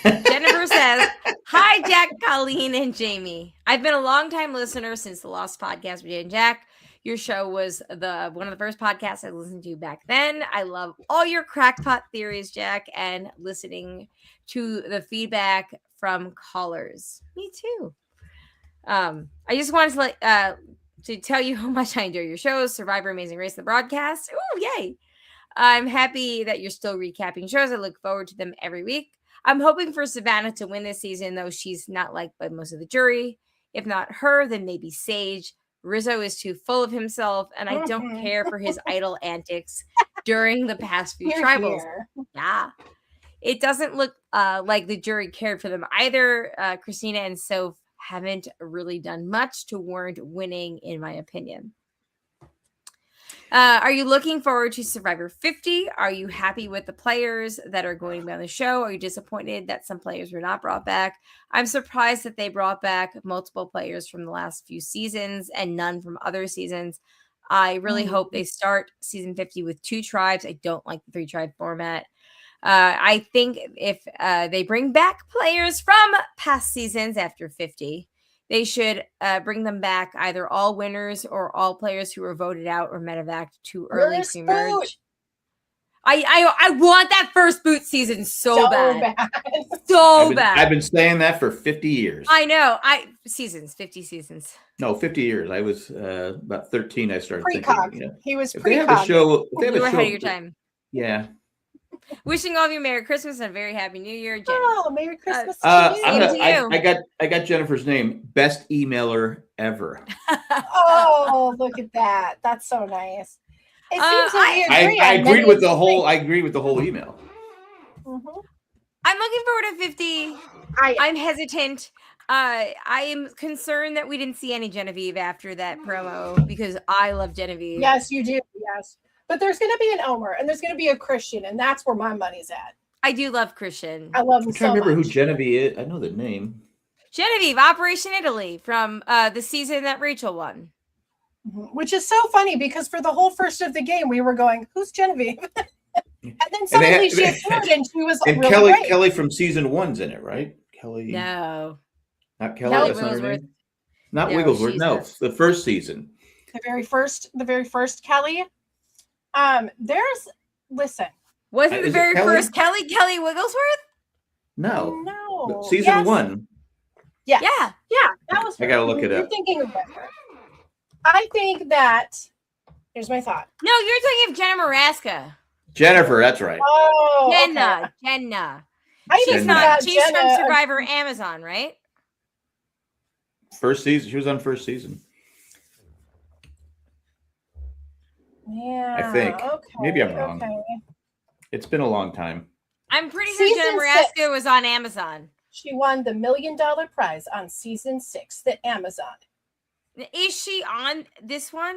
Jennifer says, "Hi, Jack, Colleen, and Jamie. I've been a long-time listener since the Lost podcast with Jay and Jack. Your show was one of the first podcasts I listened to back then. I love all your crackpot theories, Jack, and listening to the feedback from callers. Me too. I just wanted to to tell you how much I enjoy your shows, Survivor, Amazing Race, the broadcast. Oh, yay. I'm happy that you're still recapping shows. I look forward to them every week. I'm hoping for Savannah to win this season, though she's not liked by most of the jury. If not her, then maybe Sage. Rizzo is too full of himself, and I don't care for his idle antics during the past few tribals. Yeah. It doesn't look like the jury cared for them either. Christina and Soph haven't really done much to warrant winning, in my opinion. Are you looking forward to Survivor 50? Are you happy with the players that are going to be on the show? Are you disappointed that some players were not brought back? I'm surprised that they brought back multiple players from the last few seasons and none from other seasons. I really hope they start season 50 with 2 tribes. I don't like the 3-tribe format. I think if they bring back players from past seasons after 50, they should bring them back, either all winners or all players who were voted out or medevaced too early pre-merge. I want that first boot season so bad. So bad. I've been saying that for 50 years. I know. 50 seasons. No, 50 years. I was about 13. I started Pre-cog. thinking. He was If they have pre-cog. a show, if they have You were a ahead of show, your time. yeah. Wishing all of you Merry Christmas and a very Happy New Year, Jenny. Oh, Merry Christmas to you. I got Jennifer's name. Best emailer ever. Oh, look at that. That's so nice. It seems that we agree I on agreed many with the things. whole. I agree with the whole email. I'm looking forward to 50. I'm hesitant. I am concerned that we didn't see any Genevieve after that promo because I love Genevieve. Yes, you do. Yes. But there's going to be an Omer and there's going to be a Christian, and that's where my money's at. I do love Christian. I love him I'm so trying to remember much. who Genevieve is. I know the name. Genevieve, Operation Italy from the season that Rachel won. Which is so funny because for the whole first of the game, we were going, "Who's Genevieve?" And then suddenly she appeared and she was like, and really great. Kelly from season 1's in it, right? Kelly. No. Not Kelly. Kelly That's not her Wigglesworth. name? Not No, Wigglesworth. she's No, not. the first season. The very first Kelly. Listen. Wasn't the Is it very Kelly? first Kelly Wigglesworth? No. No. Season Yes. 1. Yes. Yeah. Yeah, that was I gotta look it You're up. thinking of her. I think that here's my thought. No, you're thinking of Jenna Maraska. Jennifer, that's right. Oh, Jenna. okay. Jenna. I She's think not. that She's from Jenna- Survivor Amazon, right? First season. She was on first season. Yeah. I think. Okay. Maybe I'm wrong. Okay. It's been a long time. I'm pretty sure Season Jenna Maraska 6. was on Amazon. She won the $1 million prize on season 6 at Amazon. Is she on this one?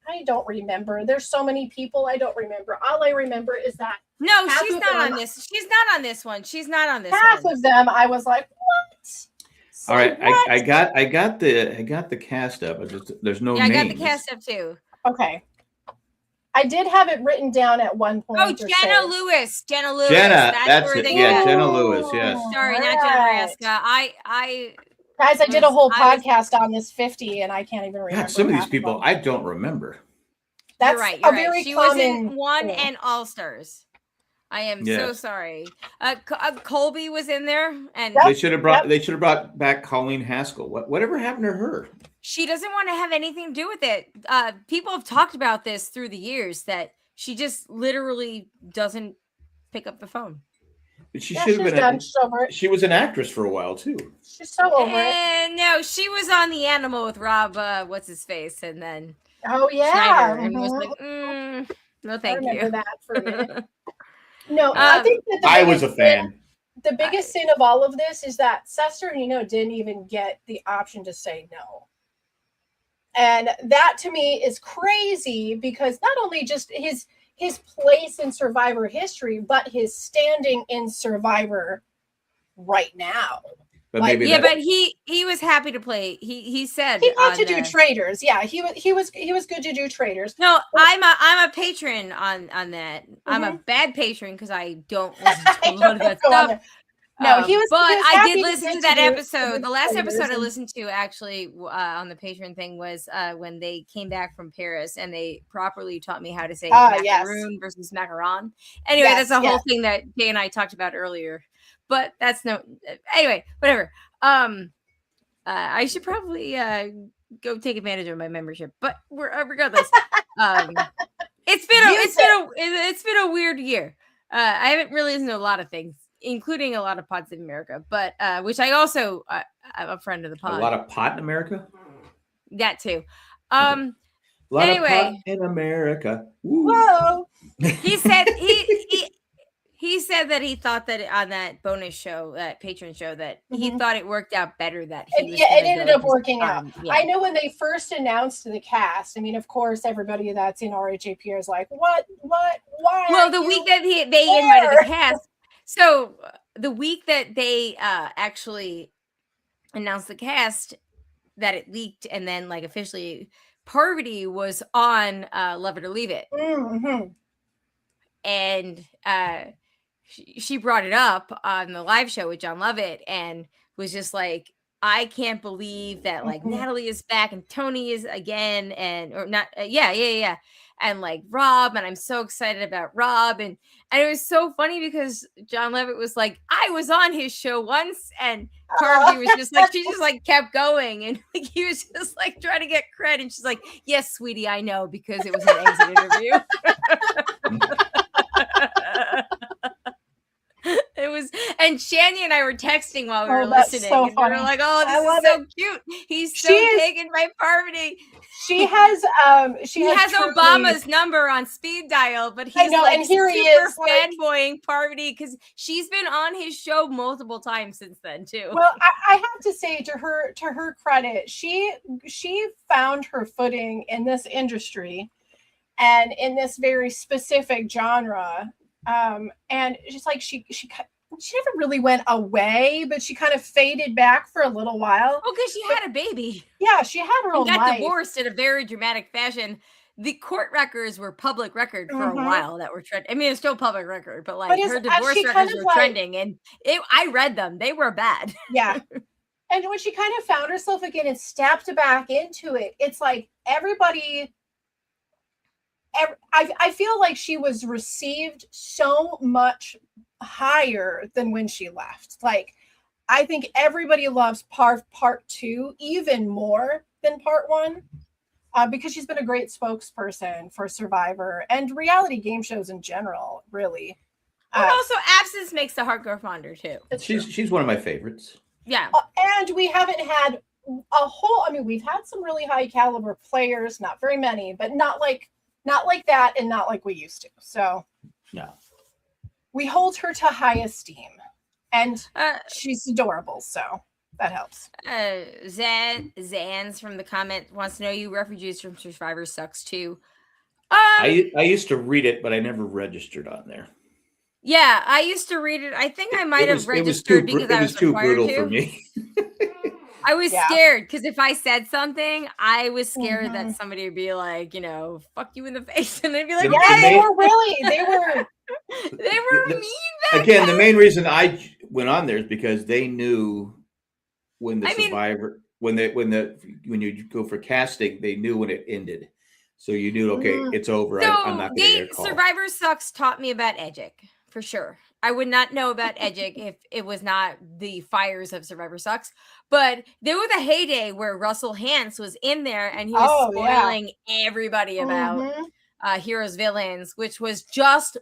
I don't remember. There's so many people I don't remember. All I remember is that No, Half she's of not them- on this. She's not on this one. She's not on this half one. of them I was like, what? All right, What? I got the cast up. There's no Yeah, I names. got the cast up too. Okay. I did have it written down at one point. Oh, or Jenna so. Lewis. Jenna Lewis. Jenna, that's where it. they Yeah, got- Jenna Lewis. Yes. Sorry, not Alright. Jenna Maraska. Guys, I did a whole I was- podcast on this 50 and I can't even remember. God, some of these half people them. I don't remember. That's You're right. a You're very right. She was in common 1 thing. and All Stars. I am so Yes. sorry. Colby was in there, and Yep. They should have brought back Colleen Haskell. Whatever happened to her? she doesn't want to have anything to do with it. People have talked about this through the years that she just literally doesn't pick up the phone. She Yeah, should have she's been. done. She's over it. She was an actress for a while too. She's so over it. And no, she was on The Animal with Rob, what's his face, and then Oh yeah. Schneider, and was Mhm. like, no, I thank remember you. that for a minute. No, I think that the I was biggest a fan. The biggest sin of all of this is that Sesternino didn't even get the option to say no. And that to me is crazy because not only just his place in Survivor history, but his standing in Survivor right now. But Like, maybe Yeah, that- but he was happy to play. He said He loved on to do the- traders. Yeah, he was good to do traders. No, I'm a patron on that. I'm a Mm-hmm. bad patron because I don't listen to a lot of that Go on stuff. there. No, he was. But he was I happy did listen get to that do episode. The last traders episode I and- listened to actually on the Patreon thing was when they came back from Paris and they properly taught me how to say Yes. macaroon versus macaron. Anyway, Yes, that's a whole yes. thing that Jay and I talked about earlier. But that's no. Anyway, whatever. I should probably go take advantage of my membership. But regardless, it's been a weird year. I haven't really listened to a lot of things, including a lot of Pods in America, but which I also I'm a friend of the pod. A lot of pot in America. That too. A lot Anyway. of pot in America. Woo. Whoa. He said he said that he thought that on that bonus show, that patron show, that he thought it worked out better that he was it ended up working out. Yeah. I know when they first announced the cast, I mean, of course, everybody that's in RHAP is like, what, why? Well, the week that they invited the cast, so the week that they actually announced the cast, that it leaked, and then like officially Parvati was on Love It or Leave It. Mm-hmm. And she brought it up on the live show with John Lovett and was just like, I can't believe that like Natalie is back and Tony is again, and or not yeah and like Rob, and I'm so excited about Rob, and it was so funny because John Lovett was like, I was on his show once, and Parvati was just like, she just like kept going, and like he was just like trying to get credit, and she's like, yes, sweetie, I know, because it was an exit interview. It was, and Shani and I were texting while we were listening. So and we were like, "Oh, this is so cute. He's so taken by Parvati." She has Obama's number on speed dial, but he's like and here super fanboying Parvati because she's been on his show multiple times since then too. Well, I have to say to her credit, she found her footing in this industry and in this very specific genre. And just like she never really went away, but she kind of faded back for a little while. Oh, because she had a baby. Yeah, she had her own life. Got divorced in a very dramatic fashion. The court records were public record for a while that were trending. I mean, it's still public record, but like her divorce records were trending, and I read them. They were bad. Yeah. And when she kind of found herself again and stepped back into it, it's like everybody. I feel like she was received so much higher than when she left. Like, I think everybody loves part 2 even more than part 1 because she's been a great spokesperson for Survivor and reality game shows in general, really. But also, absence makes the heart grow fonder, too. She's one of my favorites. Yeah. And we haven't had we've had some really high caliber players, not very many, but not like that and not like we used to. So no, we hold her to high esteem, and she's adorable. So that helps. Zans from the comment wants to know, you refugees from Survivor sucks too. I used to read it, but I never registered on there. Yeah, I used to read it. I think I might have registered because I was too brutal to. for me. I was scared because if I said something, I was scared that somebody would be like, fuck you in the face, and they'd be like, they were mean. Again, the main reason I went on there is because they knew when the Survivor, when you go for casting, they knew when it ended, so you knew it's over. So I'm not going to get a call. Survivor Sucks taught me about Edgic for sure. I would not know about Edgic if it was not the fires of Survivor Sucks. But there was a heyday where Russell Hantz was in there and he was spoiling everybody about Heroes Villains, which was just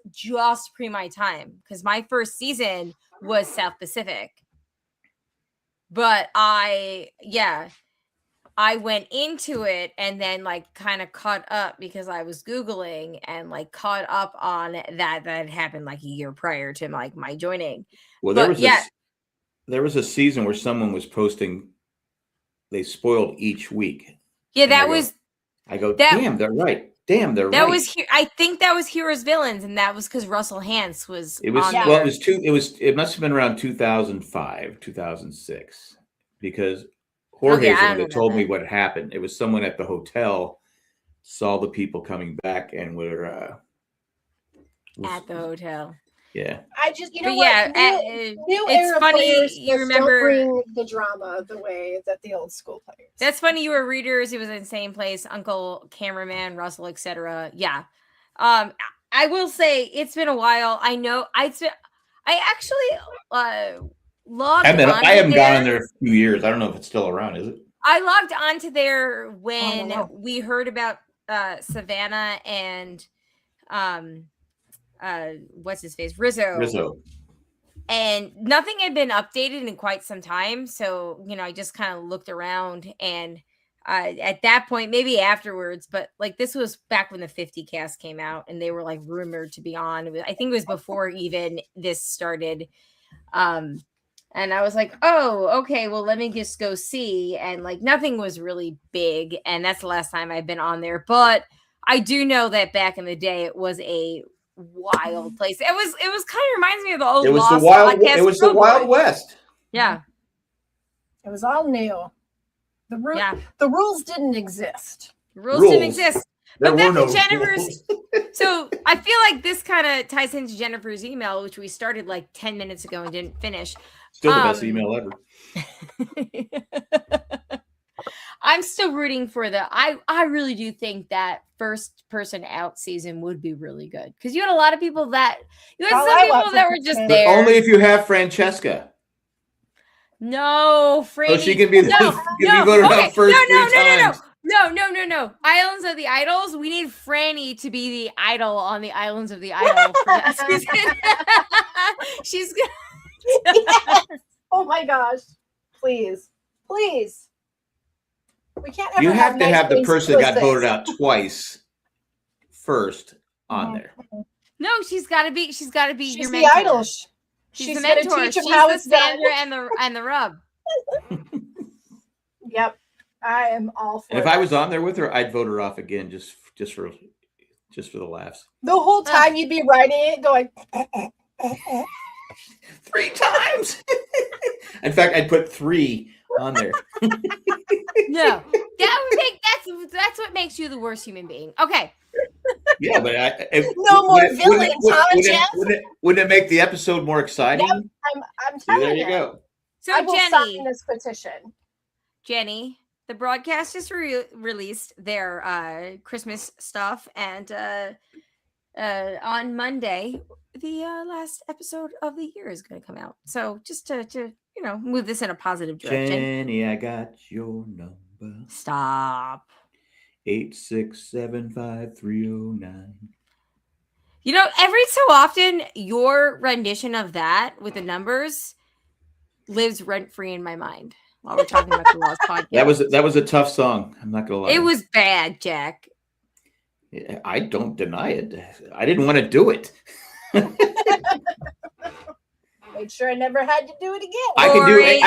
pre my time because my first season was South Pacific. But I went into it and then like kind of caught up because I was Googling and like caught up on that had happened like a year prior to like my joining. Well, there was a season where someone was posting, they spoiled each week. Yeah, damn, they're right. Damn, they're right. I think that was Heroes Villains, and that was because Russell Hantz was. It was on well, it must have been around 2005, 2006, because Jorge told me what happened. It was someone at the hotel saw the people coming back and were at the hotel. Yeah. I just, new it's funny you remember don't bring the drama the way that the old school players. That's funny. You were readers. It was in the same place. Uncle, cameraman, Russell, etc. Yeah. I will say it's been a while. I know. I actually logged. I haven't gone in there a few years. I don't know if it's still around. Is it? I logged onto there when no. we heard about Savannah and what's his face? Rizzo. And nothing had been updated in quite some time. So, you know, I just kind of looked around and at that point, maybe afterwards, but like this was back when the 50 cast came out and they were like rumored to be on. I think it was before even this started. And I was like, oh, okay, well, let me just go see. And like nothing was really big. And that's the last time I've been on there. But I do know that back in the day, it was a wild place. It was kind of reminds me of the old It was Lost the wild. podcast It was the Pro Wild Boy. West. Yeah. It was all new. The rules didn't exist. Rules didn't exist. There But were back no to Jennifer's. rules. So I feel like this kind of ties into Jennifer's email, which we started like 10 minutes ago and didn't finish. Still the best email ever. I'm still rooting for I really do think that first person out season would be really good because you had a lot of people that were just But there. Only if you have Francesca. No, Franny. So she can be the be voted out first three times. No. Islands of the Idols. We need Franny to be the idol on the Islands of the Idol for that season. She's good. Yes. Oh my gosh. Please. We can't ever You have to nice have the things person that got twisted. voted out twice first on there. No, she's got to be She's your the mentor. idol. She's the gonna mentor. teach him She's how the it's done. Sandra and the rub. Yep. I am all for And if it. I was on there with her, I'd vote her off again just for the laughs. The whole time you'd be writing it going 3 times. In fact, I'd put 3 on there. No, that's what makes you the worst human being. Okay. Yeah, but no more villains, huh, Jeff? Wouldn't it make the episode more exciting? Yep, I'm See, telling there you go. So I will Jenny, sign this petition. the broadcast just released their Christmas stuff, and on Monday, the last episode of the year is going to come out. So just to move this in a positive direction. Jenny, I got your number. Stop. 8675309. You know, every so often, your rendition of that with the numbers lives rent free in my mind while we're talking about the Lost podcast. That was a tough song. I'm not gonna lie. It was bad, Jack. I don't deny it. I didn't want to do it. Make sure I never had to do it again. I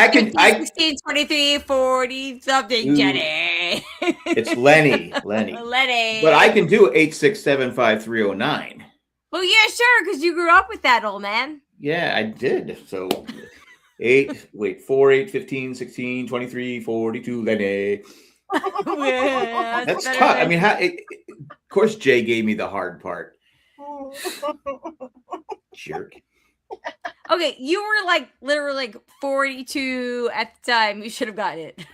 can do it. 16, 23, 40 something, Ooh. Jenny. It's Lenny. Lenny. But I can do 8675309. Well, yeah, sure, because you grew up with that, old man. Yeah, I did. So 4, 8, 15, 16, 23, 42, Lenny. That's tough. I mean, of course, Jay gave me the hard part. Jerk. Okay, you were like literally like 42 at the time. You should have gotten it.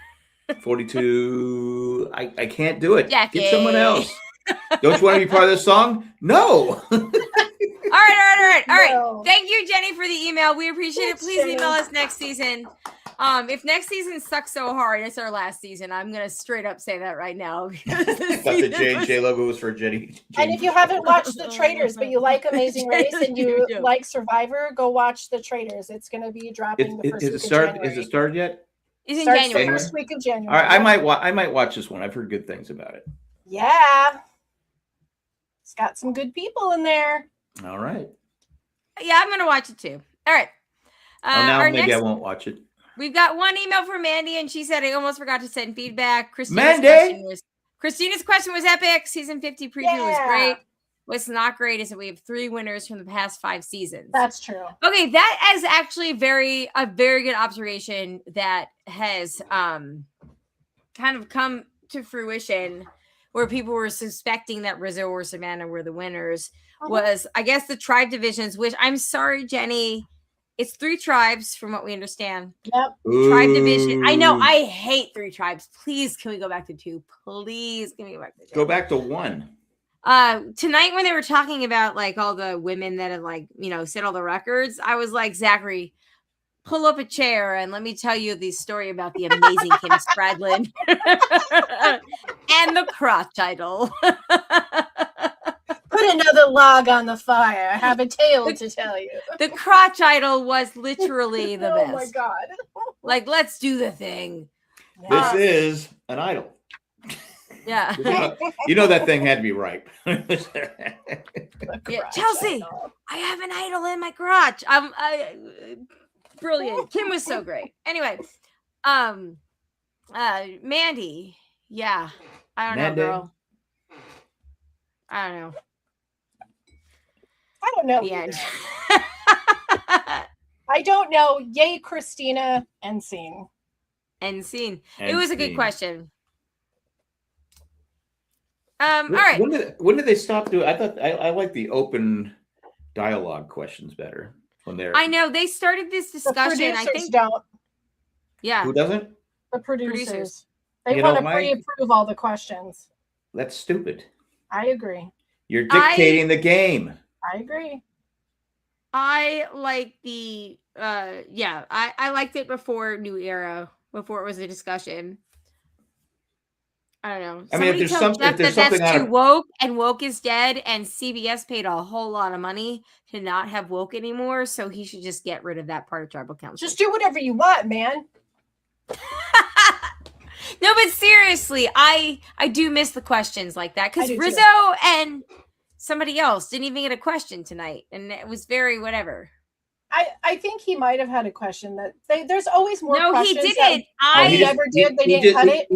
42. I can't do it. Jackie. Get someone else. Don't you want to be part of this song? No. All right. No. Thank you, Jenny, for the email. We appreciate it. Thanks, Please Jenny. email us next season. If next season sucks so hard, it's our last season. I'm gonna straight up say that right now. I thought the J&J logo was for Jenny. And if you haven't watched The Traitors, but you like Amazing Race and you like Survivor, go watch The Traitors. It's going to be dropping the first week of January. Is it started yet? It's in Starts January. the first week of January. All right, I might watch this one. I've heard good things about it. Yeah. It's got some good people in there. All right. Yeah, I'm gonna watch it too. All right. Now our maybe next, I won't watch it. We've got one email from Mandy, and she said, I almost forgot to send feedback. Mandy! Christina's question was epic. Season 50 preview was Yeah. great. What's not great is that we have 3 winners from the past 5 seasons. That's true. Okay, that is actually a very good observation that has kind of come to fruition, where people were suspecting that Rizzo or Savannah were the winners. Was, I guess, the tribe divisions, which I'm sorry, Jenny, it's 3 tribes from what we understand. Yep. Tribe division. I know, I hate 3 tribes. Please, can we go back to 2? Please, can we go back to 2? Go back to 1. Tonight when they were talking about like all the women that have like, set all the records, I was like, Zachary, pull up a chair and let me tell you the story about the amazing Kim Spradlin and the crotch idol. Put another log on the fire. I have a tale to tell you. The crotch idol was literally the best. Oh my god! Like, let's do the thing. This is an idol. Yeah. You know that thing had to be ripe. Yeah, Chelsea, I have an idol in my crotch. Brilliant. Kim was so great. Anyway, Mandy. Yeah. I don't know, girl. I don't know. I don't know. The end. I don't know. Yay, Christina, and scene. End scene. It End was a good scene. question. All right. When did they stop doing? I thought I like the open dialogue questions better when they're. I know they started this The discussion. producers I think. don't. Yeah. Who doesn't? The producers. Producers. They You want know, to Mike- pre-approve all the questions. That's stupid. I agree. You're dictating the game. I agree. I like the I liked it before New Era, before it was a discussion. I don't know. I mean, if Somebody there's tell something- Jeff if there's that that's something out too of- woke, and woke is dead, and CBS paid a whole lot of money to not have woke anymore, so he should just get rid of that part of tribal council. Just do whatever you want, man. No, but seriously, I do miss the questions like that, I because do too. Rizzo and somebody else didn't even get a question tonight, and it was very whatever. I think he might have had a question that there's always more No, he questions. didn't. Oh, he never did? They didn't cut it?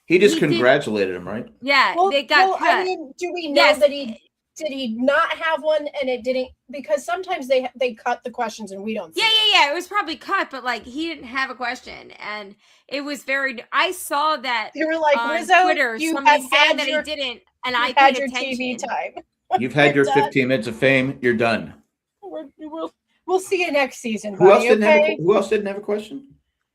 He just He did- congratulated him, right? Yeah, Well, they got well, cut. I mean, do we know Yes. that did he not have one and it didn't? Because sometimes they cut the questions and we don't see Yeah. It was probably cut, but like he didn't have a question, and it was very. I saw that They were like, on Rizzo, Twitter. you Somebody have said had that your, he didn't, and you I had paid your attention. TV time. You've had your We're done. 15 minutes of fame. You're done. We'll see you next season, Who else buddy, didn't have? okay? Who else didn't have a question?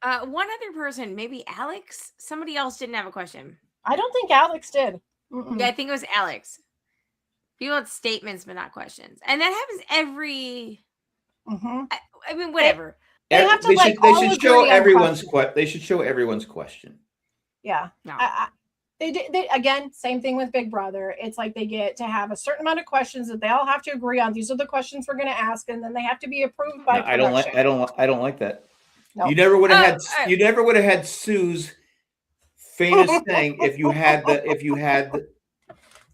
One other person, maybe Alex. Somebody else didn't have a question. I don't think Alex did. Mm-mm. Yeah, I think it was Alex. People had statements, but not questions, and that happens every. Mhm. I mean, whatever. They have to, They like, should, they all should agree show on everyone's questions. They should show everyone's question. Yeah. No. They did. They, again, same thing with Big Brother. It's like they get to have a certain amount of questions that they all have to agree on. These are the questions we're going to ask, and then they have to be approved by. No, I don't like. I don't like that. No. You never would have had. all right. You never would have had Sue's famous thing if you had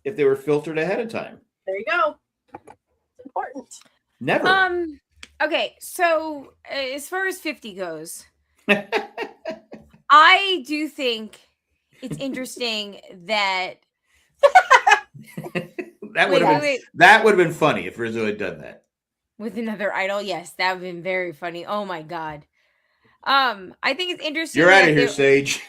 if they were filtered ahead of time. There you go. It's important. Never. Okay, so as far as 50 goes, I do think it's interesting that That would have been that would have been funny if Rizzo had done that. with another idol. Yes, that would have been very funny. Oh my god. I think it's interesting. You're out that of here, there- Sage.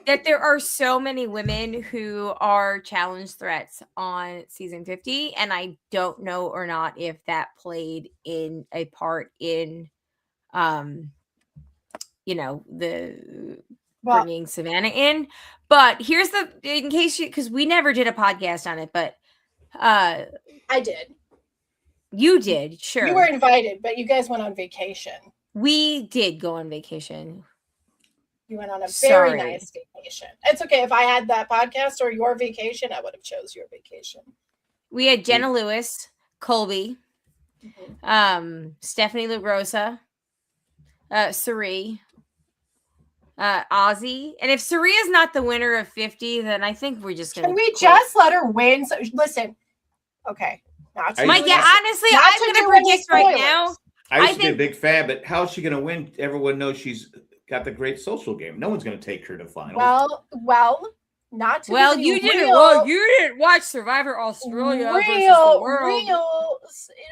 that there are so many women who are challenge threats on season 50, and I don't know or not if that played in a part in the Well, bringing Savannah in. But here's in case because we never did a podcast on it, but I did. you did. Sure, You were invited, but you guys went on vacation. we did go on vacation. You went on a Sorry. very nice vacation. It's okay. If I had that podcast or your vacation, I would have chose your vacation. We had Jenna Lewis, Colby, Stephanie LaRosa, Suri, Ozzy. And if Suri is not the winner of 50, then I think we're just going to. Can we just let her win? So, listen, okay. Not to Mike, do yeah, any- honestly, not I'm to going to do any predict right now. spoilers. I used I to be a think- big fan, but how's she going to win? Everyone knows she's got the great social game. No one's going to take her to finals. Well, not to Well, do you any didn't. real- Well, you didn't watch Survivor Australia versus the world.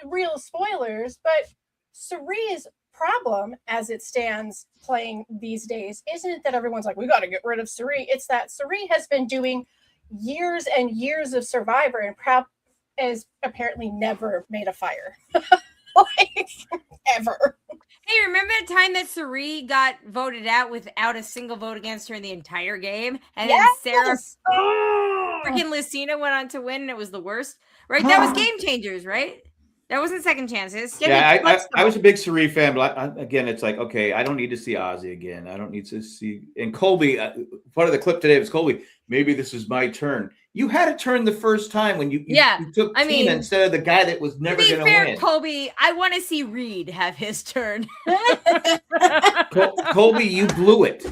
real spoilers, but Suri's problem as it stands playing these days isn't that everyone's like, we got to get rid of Suri. It's that Suri has been doing years and years of Survivor and has apparently never made a fire. Like, ever. Hey, remember that time that Suri got voted out without a single vote against her in the entire game? And then Sarah Yes. Oh. freaking Lucina went on to win and it was the worst? Right? That was Game Changers, right? That wasn't second chances. Yeah, I was a big Cirie fan, but again, it's like, okay, I don't need to see Ozzy again. I don't need to see. And Colby, part of the clip today was Colby. Maybe this is my turn. You had a turn the first time when you took Tina instead of the guy that was never going to win. Colby, I want to see Reed have his turn. Colby, you blew it.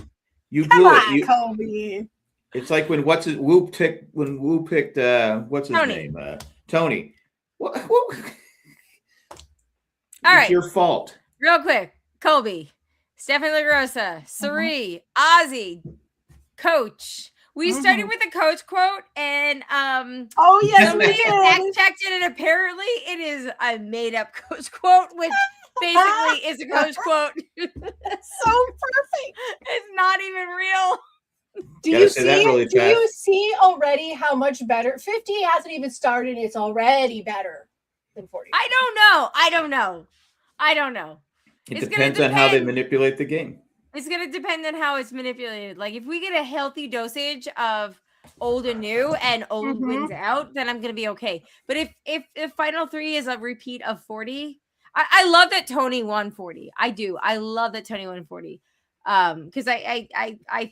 Come on, Colby. It's like when Woo picked what's his name? Tony. What? All right. It's your fault. Real quick. Colby, Stephanie LaGrossa, Cirie, Ozzy, Coach. We started with a Coach quote, and somebody fact checked it, and apparently it is a made up Coach quote, which basically is a Coach quote. So perfect. It's not even real. Do you see already how much better 50 hasn't even started? It's already better than 40. I don't know. It depends on how they manipulate the game. It's going to depend on how it's manipulated. Like if we get a healthy dosage of old and new and old wins out, then I'm going to be okay. But if final 3 is a repeat of 40, I love that Tony won 40. I do. I love that Tony won 40. Because I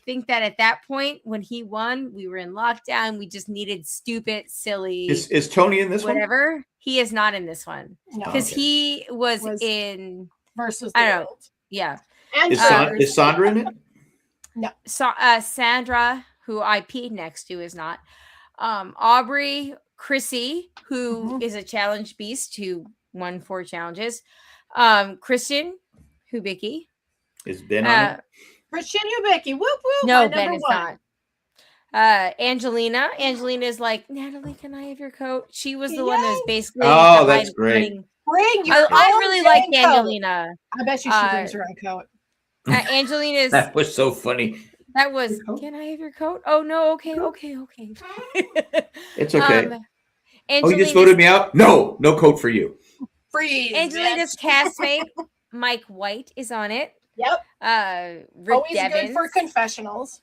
think that at that point when he won, we were in lockdown. We just needed stupid, silly. Is Tony in this one? Whatever. He is not in this one because he was in versus. I don't know. Yeah. And is Sandra in it? No. So Sandra, who I peed next to, is not. Aubrey, Chrissy, who is a challenge beast, who won 4 challenges. Kristen Hubicki. Is Ben on it? Christian Hubicki. Whoop whoop. No, Ben is not. Angelina is like, Natalie, can I have your coat? She was the one that was basically. Oh, that's great. Bring your I really like Angelina. I bet you she brings her own coat. Angelina's. That was so funny. That was. Can I have your coat? Oh no. Okay. It's okay. You just voted me out? No coat for you. Freeze. Angelina's castmate, Mike White, is on it. Yep. Rick Always Devins. good for confessionals.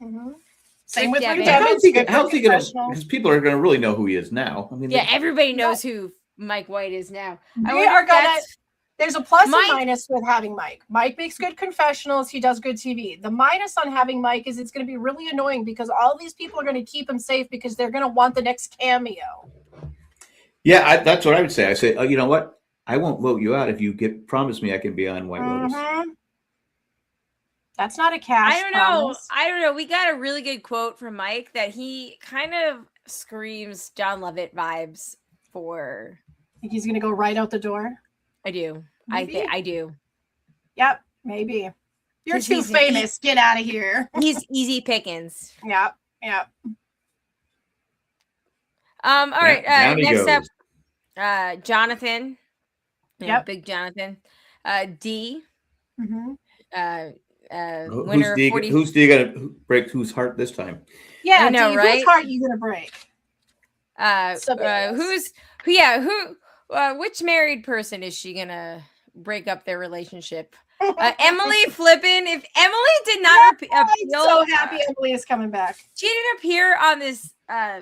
Same with Rick Devins. Devins. How's he going to? Because people are going to really know who he is now. I mean, everybody knows who Mike White is now. There's a plus and minus with having Mike. Mike makes good confessionals. He does good TV. The minus on having Mike is it's going to be really annoying because all these people are going to keep him safe because they're going to want the next cameo. Yeah, that's what I would say. I say, you know what? I won't vote you out if you promise me I can be on White Lotus. That's not a cash. I don't know. We got a really good quote from Mike that he kind of screams John Lovett vibes for. Think he's going to go right out the door? I do. Maybe? I do. Yep, maybe. You're too famous. Get out of here. He's easy pickings. Yep. All right. Next up, Jonathan. Big Jonathan. D. Winner who's 40. Who's D going to break whose heart this time? Yeah, I know, right? Whose heart you going to break? Which married person is she gonna break up their relationship? Emily Flippin. If Emily did not appeal, I'm so happy Emily is coming back. She didn't appear on this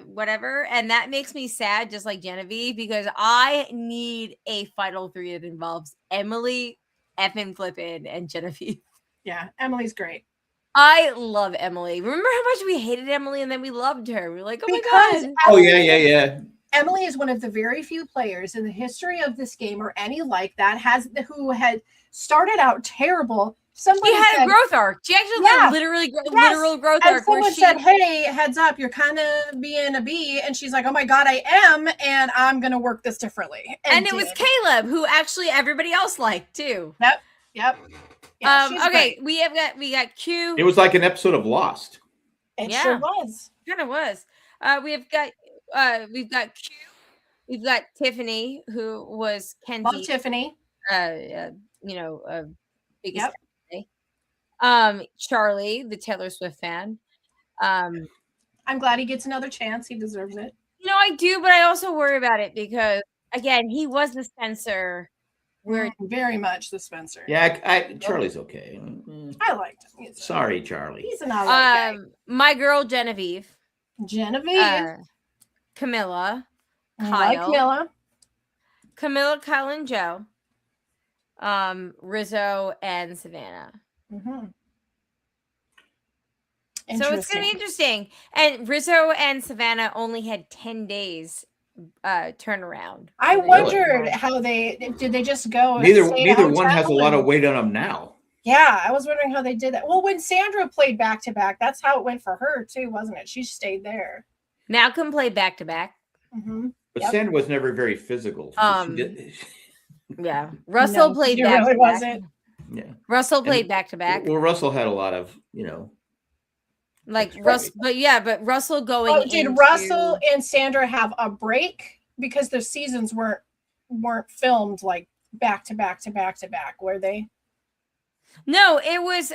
whatever, and that makes me sad, just like Genevieve, because I need a final 3 that involves Emily, effing Flippin, and Genevieve. Yeah, Emily's great. I love Emily. Remember how much we hated Emily, and then we loved her. We're like, oh my god. Emily, yeah. Emily is one of the very few players in the history of this game or any like that who had started out terrible. Somebody had a growth arc. She actually had literal growth arc. Someone said, hey, heads up, you're kind of being a bee. And she's like, oh my God, I am. And I'm going to work this differently. And it was Caleb, who actually everybody else liked too. Yep. Yeah, okay. Great. We got Q. It was like an episode of Lost. It sure was. Kind of was. We've got Q. We've got Tiffany, who was Kenzie. Love Tiffany. Biggest. Charlie, the Taylor Swift fan. I'm glad he gets another chance. He deserves it. I do, but I also worry about it because again, he was the Spencer. We're very much the Spencer. Yeah, Charlie's okay. I liked him. Sorry, Charlie. He's an alright guy. My girl Genevieve. Camilla. Kyle. Like Camilla. Camilla, Kyle, and Joe. Rizzo and Savannah. Mm-hmm. So it's going to be interesting. And Rizzo and Savannah only had 10 days turnaround. I wondered how did they just go? Neither one has a lot of weight on them now. Yeah, I was wondering how they did that. Well, when Sandra played back to back, that's how it went for her too, wasn't it? She stayed there. Malcolm played back to back. But Sandra was never very physical. Yeah, Russell played back. Really wasn't. Yeah, Russell played back to back. Well, Russell had a lot of, like Russ, but Russell going. Oh, did Russell and Sandra have a break because the seasons weren't filmed like back to back to back to back? Were they? No, it was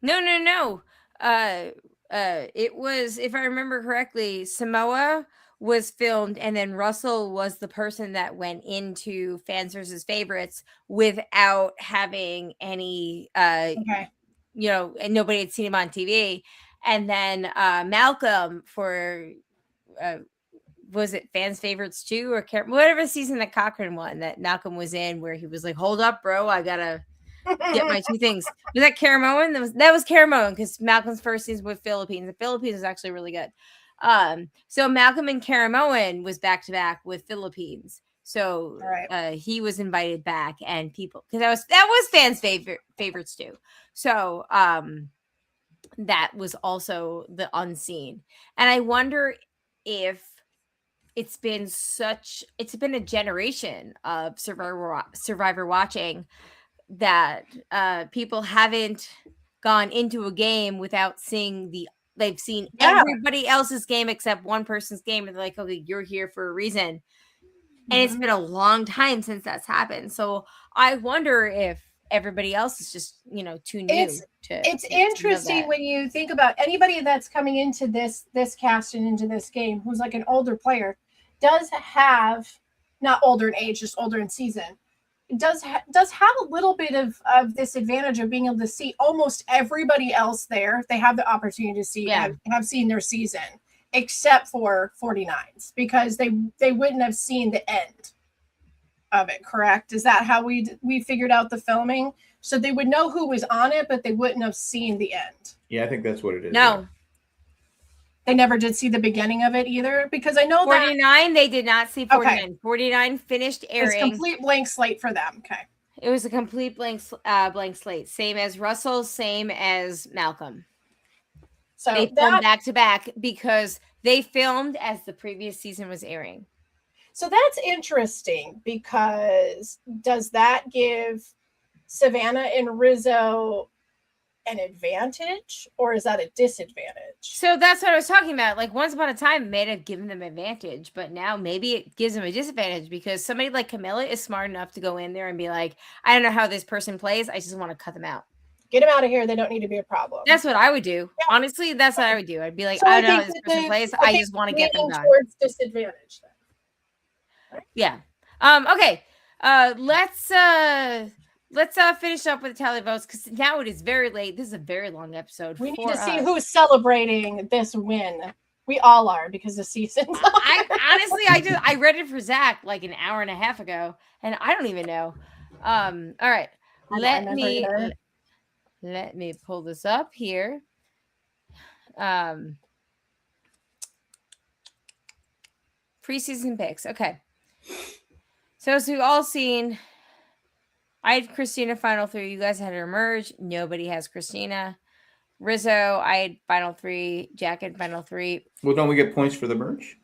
no. It was, if I remember correctly, Samoa was filmed, and then Russell was the person that went into Fans versus Favorites without having any and nobody had seen him on TV. And then Malcolm for was it Fans Favorites 2 or whatever season that Cochran won that Malcolm was in, where he was like, hold up, bro, I gotta get my 2 things. Was that Caramoan? That was Caramoan, because Malcolm's first season with Philippines. The Philippines is actually really good. So Malcolm and Caramoan was back to back with Philippines. So he was invited back, and people, because that was Fans Favorites too. So that was also the unseen. And I wonder if it's been a generation of Survivor watching that people haven't gone into a game without seeing they've seen everybody else's game except one person's game, and they're like, okay, you're here for a reason. And it's been a long time since that's happened. So I wonder if everybody else is just, too new. It's interesting when you think about anybody that's coming into this cast and into this game who's like an older player, does have, not older in age, just older in season, does have a little bit of this advantage of being able to see almost everybody else there. They have the opportunity to see, have seen their season, except for 49s, because they wouldn't have seen the end of it. Correct? Is that how we figured out the filming? So they would know who was on it, but they wouldn't have seen the end. Yeah, I think that's what it is. No. They never did see the beginning of it either, because I know 49, they did not see 49. Okay. 49 finished airing. It's a complete blank slate for them. Okay. It was a complete blank slate. Same as Russell, same as Malcolm. So they filmed back to back because they filmed as the previous season was airing. So that's interesting, because does that give Savannah and Rizzo an advantage, or is that a disadvantage? So that's what I was talking about. Like, once upon a time, it may have given them advantage, but now maybe it gives them a disadvantage, because somebody like Camilla is smart enough to go in there and be like, I don't know how this person plays, I just want to cut them out. Get them out of here. They don't need to be a problem. That's what I would do. Yeah. Honestly, that's what I would do. I'd be like, so I don't know how this person plays. I just want to get them done. Towards disadvantage, then. Right? Yeah. Okay. Let's finish up with the tally votes, because now it is very late. This is a very long episode. We need to see who's celebrating this win. We all are, because the season's I read it for Zach like an hour and a half ago, and I don't even know. All right. Let me pull this up here. Preseason picks. Okay. So as we've all seen, I had Christina final 3. You guys had her merge. Nobody has Christina. Rizzo, I had final 3. Jack had final 3. Well, don't we get points for the merge?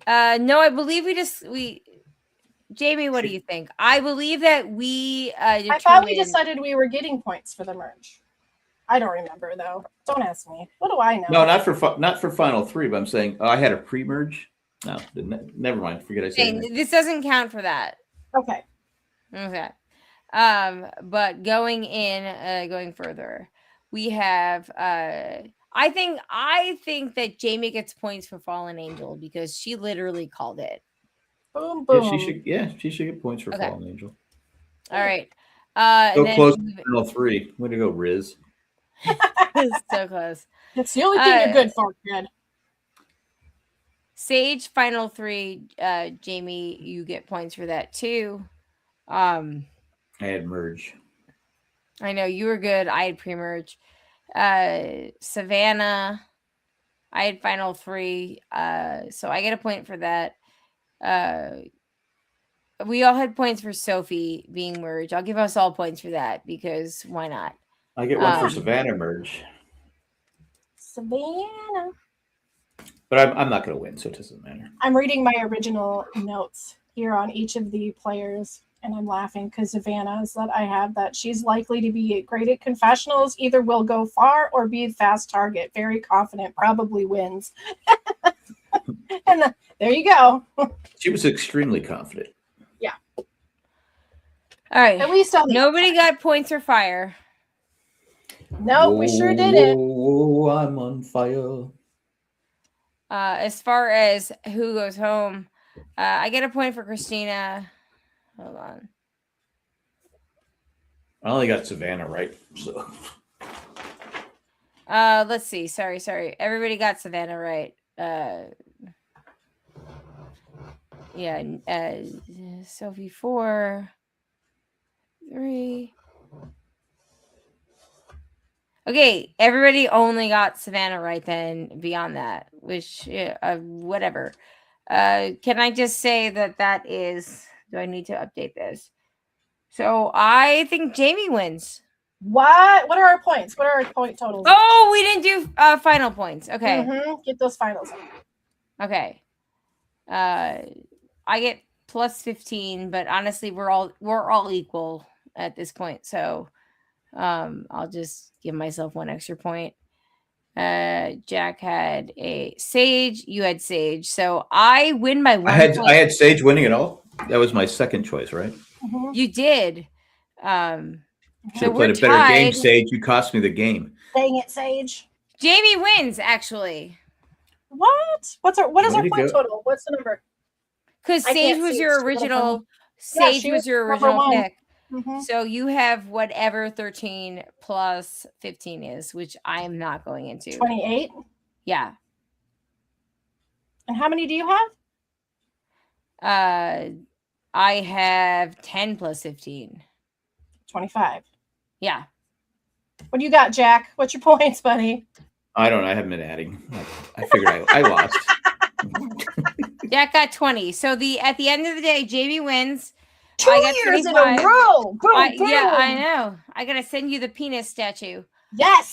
No, I believe we Jamie, what do you think? I believe that I thought we decided we were getting points for the merge. I don't remember, though. Don't ask me. What do I know? No, not for final 3, but I'm saying I had a pre-merge. No, never mind. Forget I said it. This doesn't count for that. Okay. But going further, we have I think that Jamie gets points for Fallen Angel, because she literally called it. Boom, boom. Yeah, she should get points for Fallen Angel. All right. So close to final 3. Way to go, Riz. It's so close. That's the only thing you're good for, kid. Sage final 3. Jamie, you get points for that too. I had merge. I know you were good. I had pre-merge. Savannah, I had final 3. So I get a point for that. We all had points for Sophie being merged. I'll give us all points for that because why not? I get one for Savannah merge. Savannah. But I'm not going to win, so it doesn't matter. I'm reading my original notes here on each of the players, and I'm laughing because Savannah's that I have that she's likely to be great at confessionals, either will go far or be a fast target. Very confident, probably wins. And there you go. She was extremely confident. Yeah. All right. At least nobody got points for fire. No, we sure didn't. Oh, I'm on fire. As far as who goes home, I get a point for Christina. Hold on. I only got Savannah right. So. Let's see. Sorry. Everybody got Savannah right. Sophie 4, 3. Okay, everybody only got Savannah right then. Beyond that, which whatever. Can I just say that is? Do I need to update this? So I think Jamie wins. What? What are our points? What are our point totals? Oh, we didn't do final points. Okay. Get those finals. Okay. I get plus 15, but honestly, we're all equal at this point. So, I'll just give myself one extra point. Jack had a Sage. You had Sage. So I win by 1 point. I had Sage winning it all. That was my second choice, right? You did. Should have played a better game, Sage. You cost me the game. Dang it, Sage. Jamie wins, actually. What? What is our point total? What's the number? Because Sage was your original. Sage was your original pick. So you have whatever 13 plus 15 is, which I am not going into. 28? Yeah. And how many do you have? I have 10 plus 15. 25. Yeah. What do you got, Jack? What's your points, buddy? I don't know. I haven't been adding. I figured I lost. Jack got 20. So at the end of the day, Jamie wins. 2 years in a row. Boom. Yeah, I know. I gotta send you the penis statue. Yes.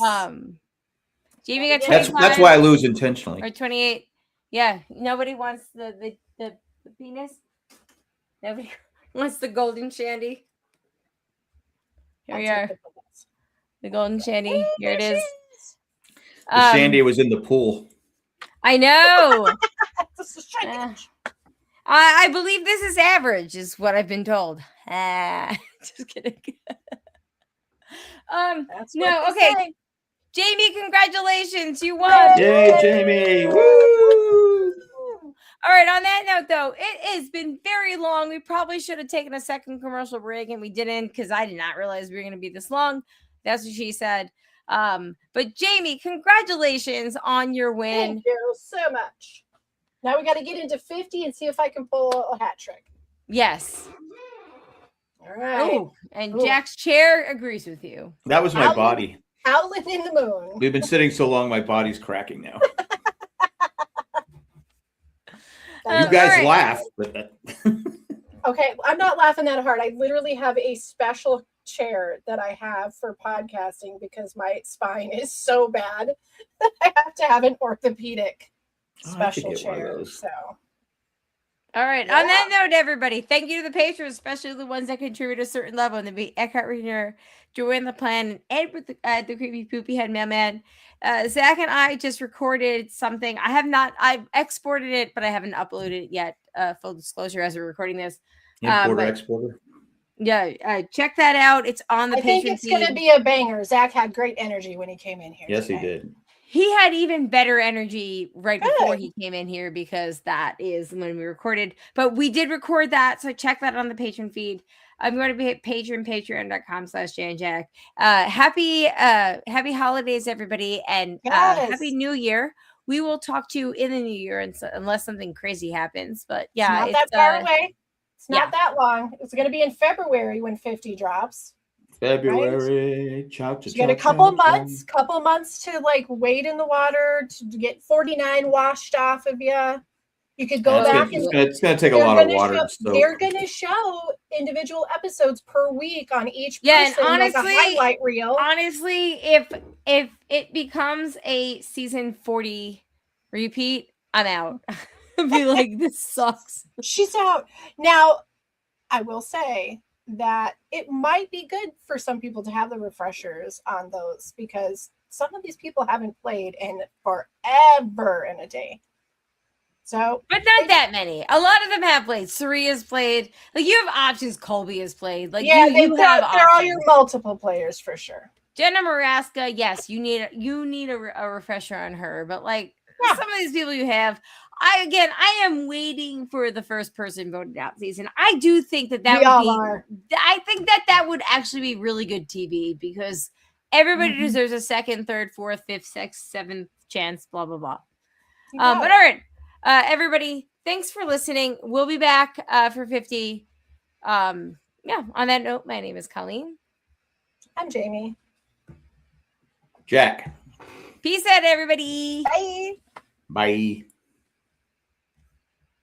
Jamie got 25. That's why I lose intentionally. Or 28. Yeah. Nobody wants the penis. Nobody wants the golden shandy. Here we are. The golden shandy. Here it is. The shandy was in the pool. I know. I believe this is average, is what I've been told. Just kidding. No, okay. Saying. Jamie, congratulations. You won. Yay, Jamie. Woo! All right, on that note, though, it has been very long. We probably should have taken a second commercial break, and we didn't because I did not realize we were going to be this long. That's what she said. But Jamie, congratulations on your win. Thank you so much. Now we got to get into 50 and see if I can pull a hat trick. Yes. All right. Ooh, and Jack's chair agrees with you. That was my body. Howling in the moon. We've been sitting so long, my body's cracking now. You guys laugh. But Okay, I'm not laughing that hard. I literally have a special chair that I have for podcasting because my spine is so bad that I have to have an orthopedic special chair. So, all right. Yeah. On that note, everybody, thank you to the patrons, especially the ones that contribute a certain level, and to be Eckhart Reader, Joanne the Plan, and Ed with the creepy poopy head mailman. Zach and I just recorded something. I've exported it, but I haven't uploaded it yet. Full disclosure, as we're recording this. Exporter. Yeah, check that out. It's on the Patreon. I think it's going to be a banger. Zach had great energy when he came in here. Yes, today. He did. He had even better energy right before he came in here because that is when we recorded. But we did record that, so check that on the Patreon feed. I'm going to be at patreon.com/JanJack. Happy holidays, everybody, and happy New Year. we will talk to you in the new year, unless something crazy happens. But yeah, It's not that far away. It's not that long. It's going to be in February when 50 drops. February. Right? Chow, You get a couple months to like wade in the water to get 49 washed off of you. You could go back and it's going to take a lot of water. They're going to show individual episodes per week on each person, and honestly, like a highlight reel. Honestly, if it becomes a season 40 repeat, I'm out. I'd be like, this sucks. She's out. Now, I will say that it might be good for some people to have the refreshers on those because some of these people haven't played in forever in a day. So, but not that many. A lot of them have played. Saria's played. Like you have options. Colby has played. Like yeah, you have options. There are your multiple players for sure. Jenna Maraska, yes, you need a refresher on her. But like some of these people you have, I am waiting for the first person voted out season. I do think that I think that would actually be really good TV because everybody deserves a second, third, fourth, fifth, sixth, seventh chance. Blah blah blah. But all right. Everybody, thanks for listening. We'll be back for 50. On that note, my name is Colleen. I'm Jamie. Jack. Peace out, everybody. Bye. Bye.